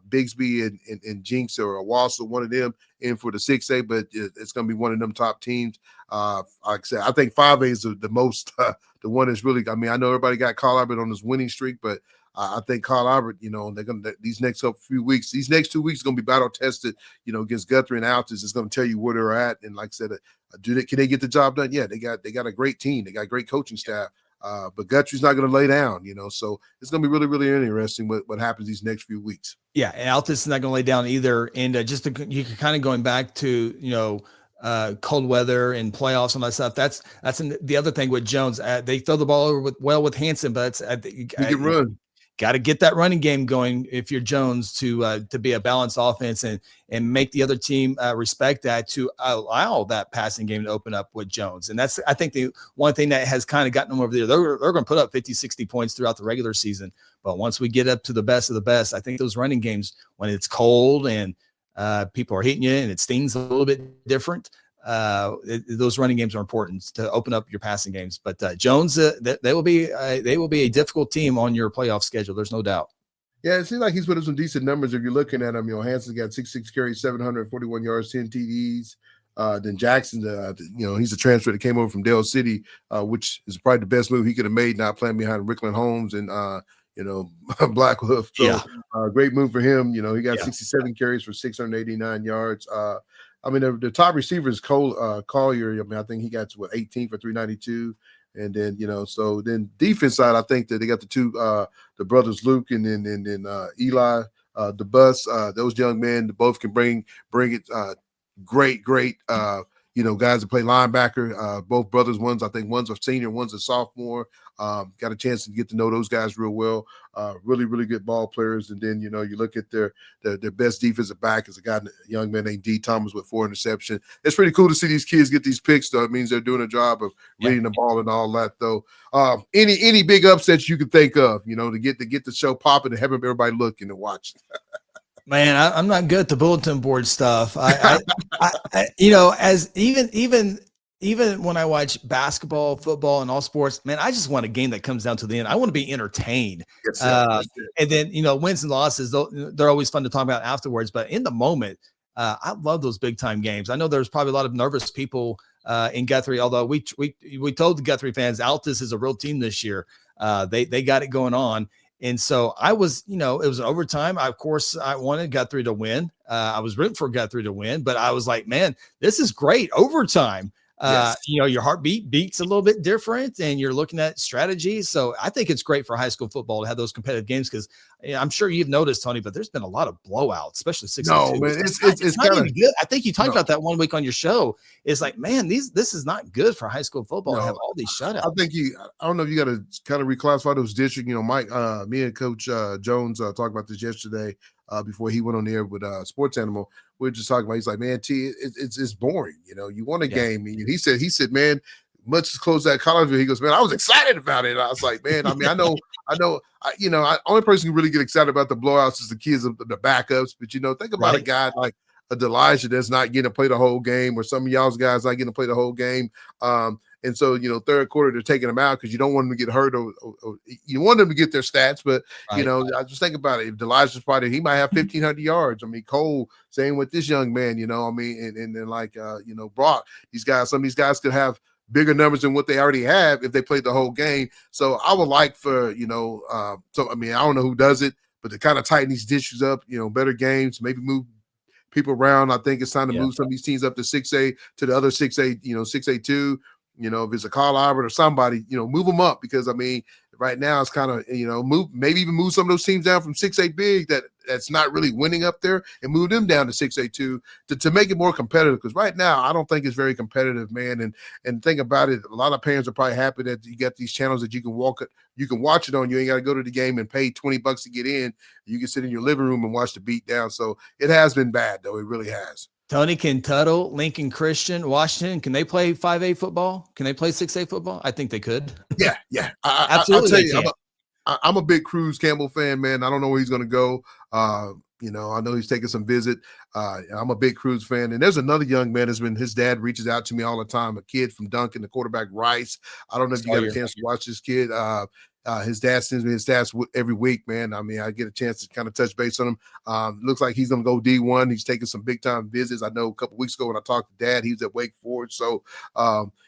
Bigsby and Jinx or Wassel, one of them, in for the 6A, but it's going to be one of them top teams. Like I said, I think 5A is the most the one that's really. I mean, I know everybody got Carl Albert on this winning streak, but I think Carl Albert, they're going to these next few weeks, these next 2 weeks, are going to be battle tested. Against Guthrie and Altus, it's going to tell you where they're at. And like I said, can they get the job done? Yeah, they got a great team. They got a great coaching staff. But Guthrie's not going to lay down, so it's going to be really, really interesting what happens these next few weeks. Yeah, and Altus is not going to lay down either. And you can kind of going back to cold weather and playoffs and all that stuff. That's the other thing with Jones. They throw the ball over with Hanson, but he can run. got to get that running game going if you're Jones to be a balanced offense and make the other team respect that, to allow that passing game to open up with Jones. And that's, I think, the one thing that has kind of gotten them over there. They're going to put up 50, 60 points throughout the regular season. But once we get up to the best of the best, I think those running games, when it's cold and people are hitting you and it stings a little bit different, those running games are important to open up your passing games. But Jones, they will be a difficult team on your playoff schedule. There's no doubt. Yeah, it seems like he's put up some decent numbers if you're looking at him. Hanson's got 66 carries, 741 yards, 10 TDs. Then Jackson, he's a transfer that came over from Dale City, which is probably the best move he could have made, not playing behind Rickland Holmes and Blackwolf. So great move for him. He got 67 carries for 689 yards. The top receiver is Collier. I think he got 18 for 392. And then, so then defense side, I think that they got the two, the brothers Luke and then Eli, the bus. Those young men, both can bring it. Great, guys that play linebacker. Both brothers, one's a senior, one's a sophomore. Got a chance to get to know those guys real well. Really, really good ball players. And then, you look at their best defensive back is a young man named D. Thomas with 4 interceptions. It's pretty cool to see these kids get these picks, though. It means they're doing a job of reading the ball and all that, though. Any big upsets you could think of, to get the show popping and have everybody looking and watching. Man, I'm not good at the bulletin board stuff. I as even when I watch basketball, football, and all sports, man, I just want a game that comes down to the end. I want to be entertained. Yes, and then, wins and losses, they're always fun to talk about afterwards. But in the moment, I love those big time games. I know there's probably a lot of nervous people in Guthrie, although we told the Guthrie fans, Altus is a real team this year. They got it going on. And so I was, it was an overtime. Of course, I wanted Guthrie to win. I was rooting for Guthrie to win, but I was like, man, this is great. Overtime. Yes. Your heartbeat beats a little bit different and you're looking at strategies. So I think it's great for high school football to have those competitive games because I'm sure you've noticed, Tony, but there's been a lot of blowouts, especially 6-2. No, man, it's not even good. I think you talked about that one week on your show. It's like, man, this is not good for high school football to have all these shutouts. I don't know if you got to kind of reclassify those districts. Mike, me and Coach Jones talked about this yesterday before he went on the air with Sports Animal. We were just talking about, he's like, man, it's boring. You won a game. And he said, man, much as close that Collegeville, he goes, man, I was excited about it. And I was like, man, I only person who really get excited about the blowouts is the kids of the backups. But, think about a guy like a Delijah that's not getting to play the whole game, or some of y'all's guys not getting to play the whole game. And so, third quarter, they're taking them out because you don't want them to get hurt or you want them to get their stats. But, I just think about it. If Elijah's probably, he might have 1,500 yards. Cole, same with this young man, and then like, Brock, some of these guys could have bigger numbers than what they already have if they played the whole game. So I would like for, I don't know who does it, but to kind of tighten these dishes up, better games, maybe move people around. I think it's time to move some of these teams up to 6A to the other 6A, 6A2. If it's a Carl Albert or somebody, move them up because right now it's kind of, maybe even move some of those teams down from 6A big that's not really winning up there and move them down to 6A2 to make it more competitive. Because right now I don't think it's very competitive, man. And think about it, a lot of parents are probably happy that you got these channels that you can watch it on. You ain't got to go to the game and pay $20 to get in. You can sit in your living room and watch the beat down. So it has been bad though. It really has. Tony, can Tuttle, Lincoln Christian, Washington, can they play 5A football? Can they play 6A football? I think they could. Yeah. Absolutely. I'll tell you, I'm a big Cruz Campbell fan, man. I don't know where he's going to go. I know he's taking some visit. I'm a big Cruz fan. And there's another young man his dad reaches out to me all the time, a kid from Duncan, the quarterback Rice. I don't know if you got a chance to watch this kid. His dad sends me his stats every week, man. I get a chance to kind of touch base on him. Looks like he's going to go D1. He's taking some big time visits. I know a couple weeks ago when I talked to Dad, he was at Wake Forest. So,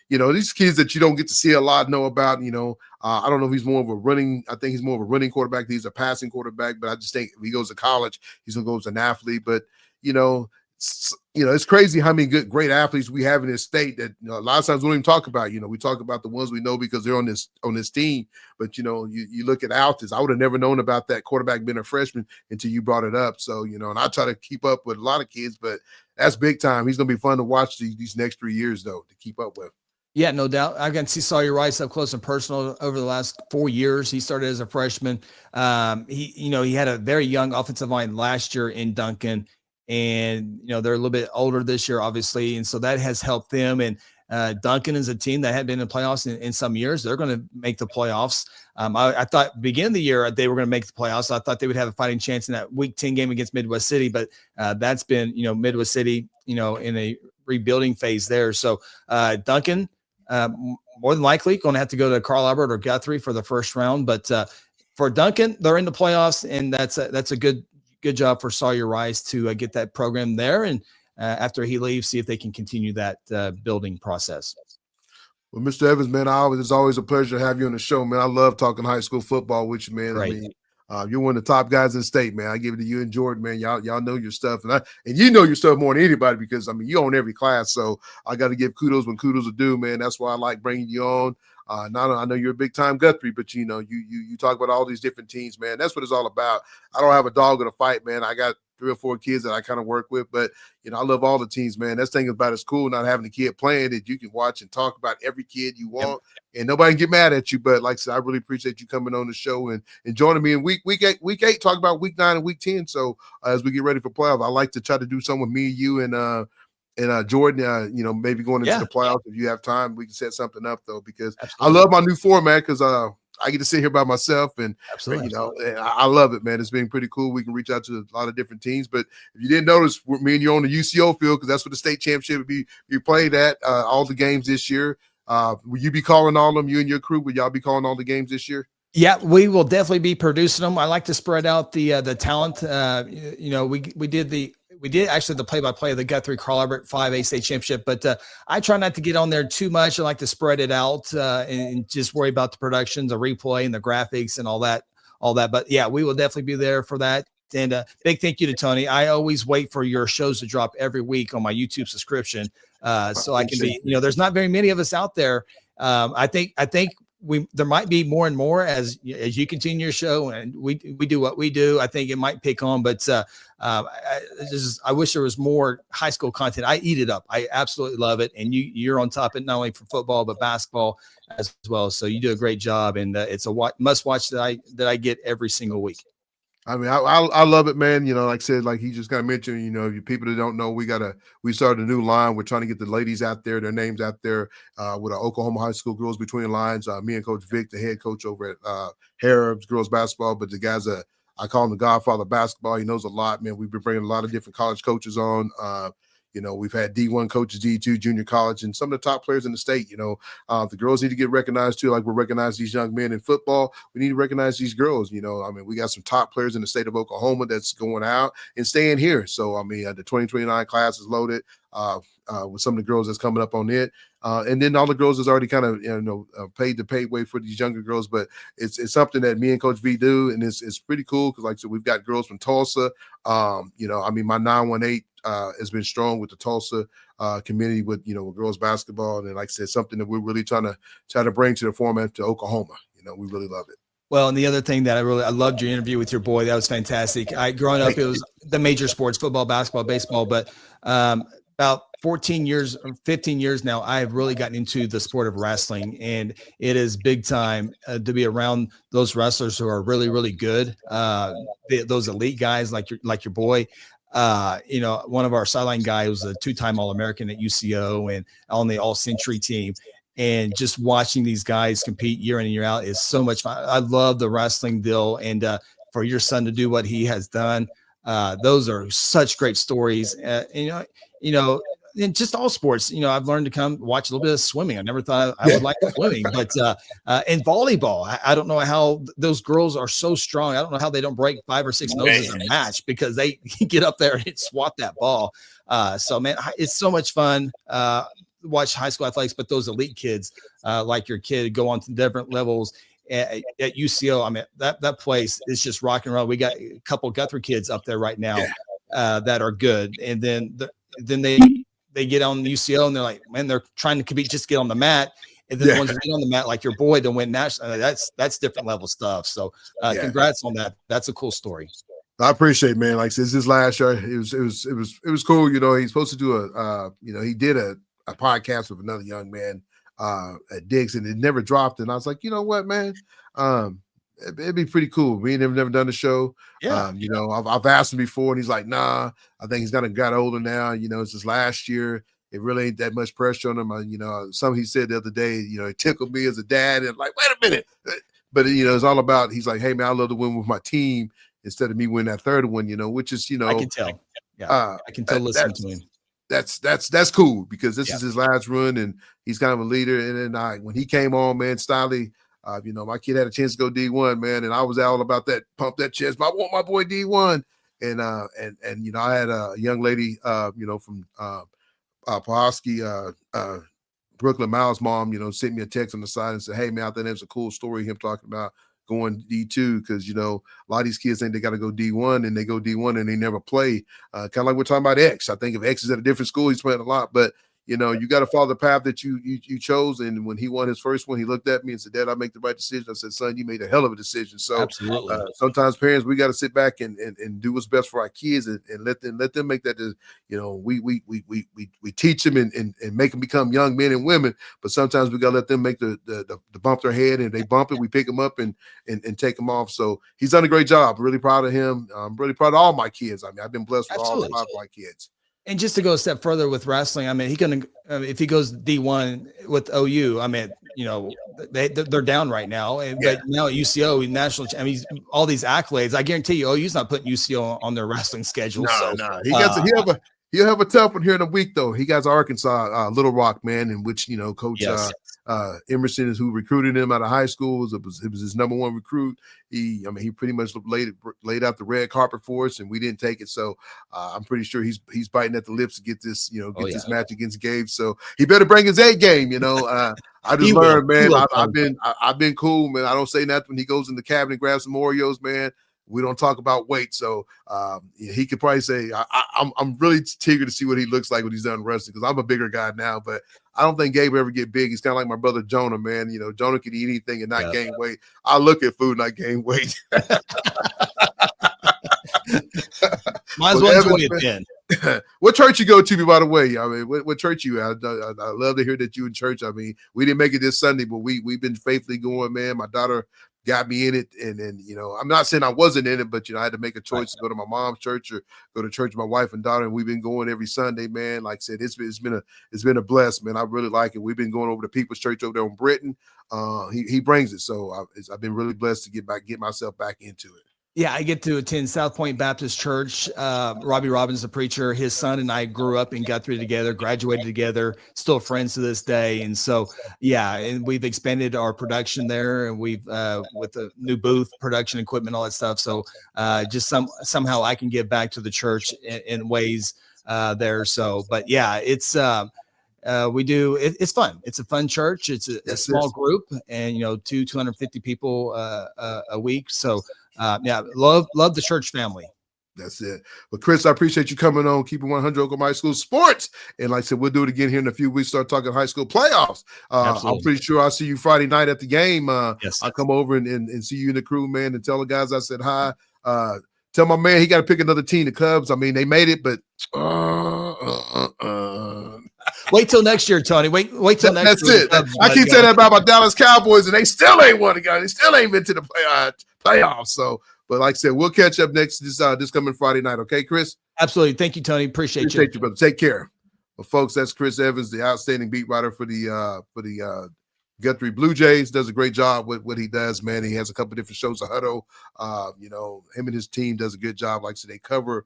these kids that you don't get to see a lot know about, I don't know if he's more of a running. I think he's more of a running quarterback. He's a passing quarterback, but I just think if he goes to college, he's going to go as an athlete. But, it's crazy how many great athletes we have in this state that a lot of times we don't even talk about. We talk about the ones we know because they're on this team. But you look at Altus. I would have never known about that quarterback being a freshman until you brought it up. So and I try to keep up with a lot of kids, but that's big time. He's going to be fun to watch these next 3 years though to keep up with. Yeah, no doubt. I can see Sawyer Rice up close and personal over the last 4 years. He started as a freshman. He had a very young offensive line last year in Duncan, and they're a little bit older this year, obviously, and so that has helped them. And Duncan is a team that had been in the playoffs in some years. They're going to make the playoffs. I thought beginning of the year they were going to make the playoffs. I thought they would have a fighting chance in that Week 10 game against Midwest City, but that's been Midwest City in a rebuilding phase there. So Duncan. More than likely going to have to go to Carl Albert or Guthrie for the first round. But for Duncan, they're in the playoffs, and that's a good job for Sawyer Rice to get that program there. And after he leaves, see if they can continue that building process. Well, Mr. Evans, man, it's always a pleasure to have you on the show, man. I love talking high school football with you, man. Great. I mean, you're one of the top guys in the state, man. I give it to you and Jordan, man. Y'all know your stuff, and you know your stuff more than anybody because you own every class. So I got to give kudos when kudos are due, man. That's why I like bringing you on. I know you're a big time Guthrie, but you talk about all these different teams, man. That's what it's all about. I don't have a dog in a fight, man. I got 3 or 4 kids that I kind of work with, but I love all the teams, man. That's the thing about it's cool not having a kid playing that you can watch and talk about every kid you want, and nobody can get mad at you. But like I said, I really appreciate you coming on the show and joining me in week 8, talk about week 9 and week 10. So as we get ready for playoffs, I like to try to do something with me, you, and Jordan, maybe going into the playoffs. If you have time, we can set something up though, because Absolutely. I love my new format because I get to sit here by myself and and I love it, man. It's been pretty cool. We can reach out to a lot of different teams. But if you didn't notice, me and you on the UCO field because that's what the state championship would be played at all the games this year. Will you be calling all of them? You and your crew, will y'all be calling all the games this year? Yeah, we will definitely be producing them. I like to spread out the talent. We did actually the play-by-play of the Guthrie Carl Albert 5A state championship, but I try not to get on there too much. I like to spread it out and just worry about the production, the replay, and the graphics and all that. But yeah, we will definitely be there for that. And big thank you to Tony. I always wait for your shows to drop every week on my YouTube subscription, so I can be. There's not very many of us out there. I think there might be more and more as you continue your show and we do what we do. I think it might pick on, but I wish there was more high school content. I eat it up. I absolutely love it. And you're on top of it, not only for football, but basketball as well. So you do a great job, and it's a must watch that I get every single week. I mean, I love it, man. Like I said, like he just kind of mentioned, you people that don't know, we started a new line. We're trying to get the ladies out there, their names out there with our Oklahoma High School Girls Between the Lines. Me and Coach Vic, the head coach over at Harrob's Girls Basketball, but the guy's I call him the Godfather of basketball. He knows a lot, man. We've been bringing a lot of different college coaches on. We've had D1 coaches, D2, junior college, and some of the top players in the state. The girls need to get recognized too. Like we recognize these young men in football, we need to recognize these girls. We got some top players in the state of Oklahoma that's going out and staying here. So, the 2029 class is loaded with some of the girls that's coming up on it. And then all the girls is already kind of, paid the pay way for these younger girls, but it's something that me and Coach V do. And it's pretty cool. Cause like I said, we've got girls from Tulsa. My 918 has been strong with the Tulsa community with girls basketball. And like I said, something that we're really trying to bring to the format to Oklahoma. We really love it. Well, and the other thing that I loved your interview with your boy. That was fantastic. Growing up, it was the major sports, football, basketball, baseball, but about 14 years or 15 years now, I have really gotten into the sport of wrestling, and it is big time to be around those wrestlers who are really, really good. Those elite guys like your boy. One of our sideline guys was a 2-time All-American at UCO and on the All-Century team. And just watching these guys compete year in and year out is so much fun. I love the wrestling deal, and for your son to do what he has done, those are such great stories. In just all sports, I've learned to come watch a little bit of swimming. I never thought I would like swimming, but in volleyball, I don't know how those girls are so strong. I don't know how they don't break 5 or 6 noses in a match because they get up there and swat that ball. So man, it's so much fun. Watch high school athletics, but those elite kids like your kid go on to different levels at UCO. That place is just rock and roll. We got a couple Guthrie kids up there right now that are good, and then they get on UCO and they're like, man, they're trying to compete, just get on the mat. And then the ones that get on the mat, like your boy, to win national, that's different level stuff. So congrats on that. That's a cool story. I appreciate it, man. Like since this last year, it was cool. He's supposed to do he did a podcast with another young man at Diggs, and it never dropped. And I was like, you know what, man, it'd be pretty cool. We ain't never done the show. Yeah. You know, I've asked him before, and he's like, nah. I think he's got older now. You know, it's his last year. It really ain't that much pressure on him. You know, something he said the other day, you know, it tickled me as a dad. And like, wait a minute. But, you know, it's all about, he's like, hey, man, I love to win with my team instead of me winning that third one, you know, which is, you know. I can tell. Yeah, I can tell listening to him. That's cool because this is his last run, and he's kind of a leader. And then when he came on, man, Stiley, you know, my kid had a chance to go D1, man, and I was all about that, pump that chest. I want my boy D1. And you know, I had a young lady, you know, from Pulaski, Brooklyn Miles' mom, you know, sent me a text on the side and said, hey, man, I think that's a cool story, him talking about going D2, because, you know, a lot of these kids think they got to go D1, and they go D1 and they never play. Kind of like we're talking about X. I think if X is at a different school, he's playing a lot, but you know, you got to follow the path that you chose. And when he won his first one, he looked at me and said, Dad, I make the right decision. I said, son, you made a hell of a decision. So absolutely. Sometimes parents, we got to sit back and do what's best for our kids and let them make that. You know, we teach them and make them become young men and women, but sometimes we got to let them make the bump their head, and if they bump it, we pick them up and take them off. So he's done a great job. Really proud of him. I'm really proud of all my kids. I mean, I've been blessed with all 5 of my kids. And just to go a step further with wrestling, I mean, if he goes D1 with OU, I mean, you know, they're down right now. But now at UCO, national, I mean, all these accolades. I guarantee you, OU's not putting UCO on their wrestling schedule. No. He'll have a tough one here in a week, though. He got Arkansas, Little Rock, man, in which, you know, Coach Emerson is who recruited him out of high school. It was his number 1 recruit. He pretty much laid out the red carpet for us, and we didn't take it. So I'm pretty sure he's biting at the lips to get this, you know, this match against Gabe. So he better bring his A game, you know. I just learned, man. I've been cool, man. I don't say nothing when he goes in the cabinet and grabs some Oreos, man. We don't talk about weight, so he could probably say, I'm really eager to see what he looks like when he's done wrestling, because I'm a bigger guy now, but I don't think Gabe will ever get big. He's kind of like my brother Jonah, man. You know, Jonah can eat anything and not gain weight. I look at food and I gain weight. Might as well enjoy it then. What church you go to, by the way? I mean, what church you at? I love to hear that you in church. I mean, we didn't make it this Sunday, but we've been faithfully going, man. My daughter got me in it, and you know, I'm not saying I wasn't in it, but you know, I had to make a choice to go to my mom's church or go to church with my wife and daughter, and we've been going every Sunday, man. Like I said, it's been a bless, man. I really like it. We've been going over to People's Church over there in Britain. He brings it, so I've been really blessed to get myself back into it. Yeah, I get to attend South Point Baptist Church. Robbie Robbins, the preacher, his son and I grew up in Guthrie together, graduated together, still friends to this day. And so, yeah, and we've expanded our production there, and we've with the new booth, production equipment, all that stuff. So just somehow I can give back to the church in ways there. So, but yeah, it's it's fun. It's a fun church. It's a small group, and you know, 250 people a week. So yeah, love the church family. That's it. Well, Chris, I appreciate you coming on, keeping 100 Oklahoma High School sports. And like I said, we'll do it again here in a few weeks. Start talking high school playoffs. I'm pretty sure I'll see you Friday night at the game. I'll come over and see you in the crew, man, and tell the guys I said hi. Tell my man he got to pick another team, the Cubs. I mean, they made it, but wait till next year, Tony. Wait till next year. That's it. I keep saying that about my Dallas Cowboys, and they still ain't won a game. They still ain't been to the playoffs. So, but like I said, we'll catch up this coming Friday night. Okay, Chris? Absolutely. Thank you, Tony. Appreciate you, brother. Take care. Well, folks, that's Chris Evans, the outstanding beat writer for the Guthrie Blue Jays. Does a great job with what he does, man. He has a couple different shows, a huddle. You know, him and his team does a good job. Like I said, they cover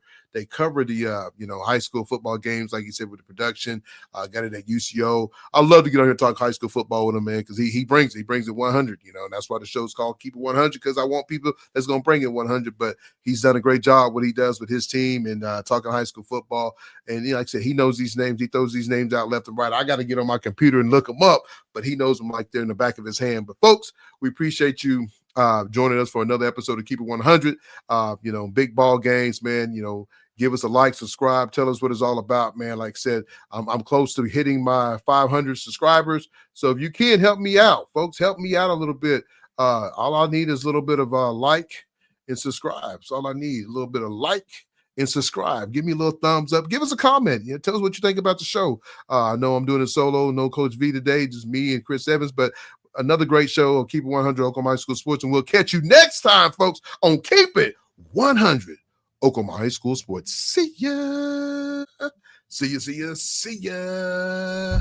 the you know, high school football games, like you said, with the production. Got it at UCO. I love to get on here and talk high school football with him, man, because he brings it 100. You know, and that's why the show's called Keep It 100, because I want people that's gonna bring it 100. But he's done a great job what he does with his team and talking high school football. And like I said, he knows these names. He throws these names out left and right. I got to get on my computer and look them up, but he knows them like they're in the back of his hand. But folks, we appreciate you joining us for another episode of Keep It 100. You know, big ball games, man. You know, give us a like, subscribe, tell us what it's all about, man. Like I said, I'm close to hitting my 500 subscribers. So if you can help me out, folks, help me out a little bit. All I need is a little bit of like and subscribe. That's all I need. A little bit of like and subscribe. Give me a little thumbs up. Give us a comment. Tell us what you think about the show. I know I'm doing it solo. No Coach V today, just me and Chris Evans, but another great show of Keep It 100 Oklahoma High School Sports, and we'll catch you next time, folks, on Keep It 100 Oklahoma High School Sports. See ya. See ya, see ya, see ya.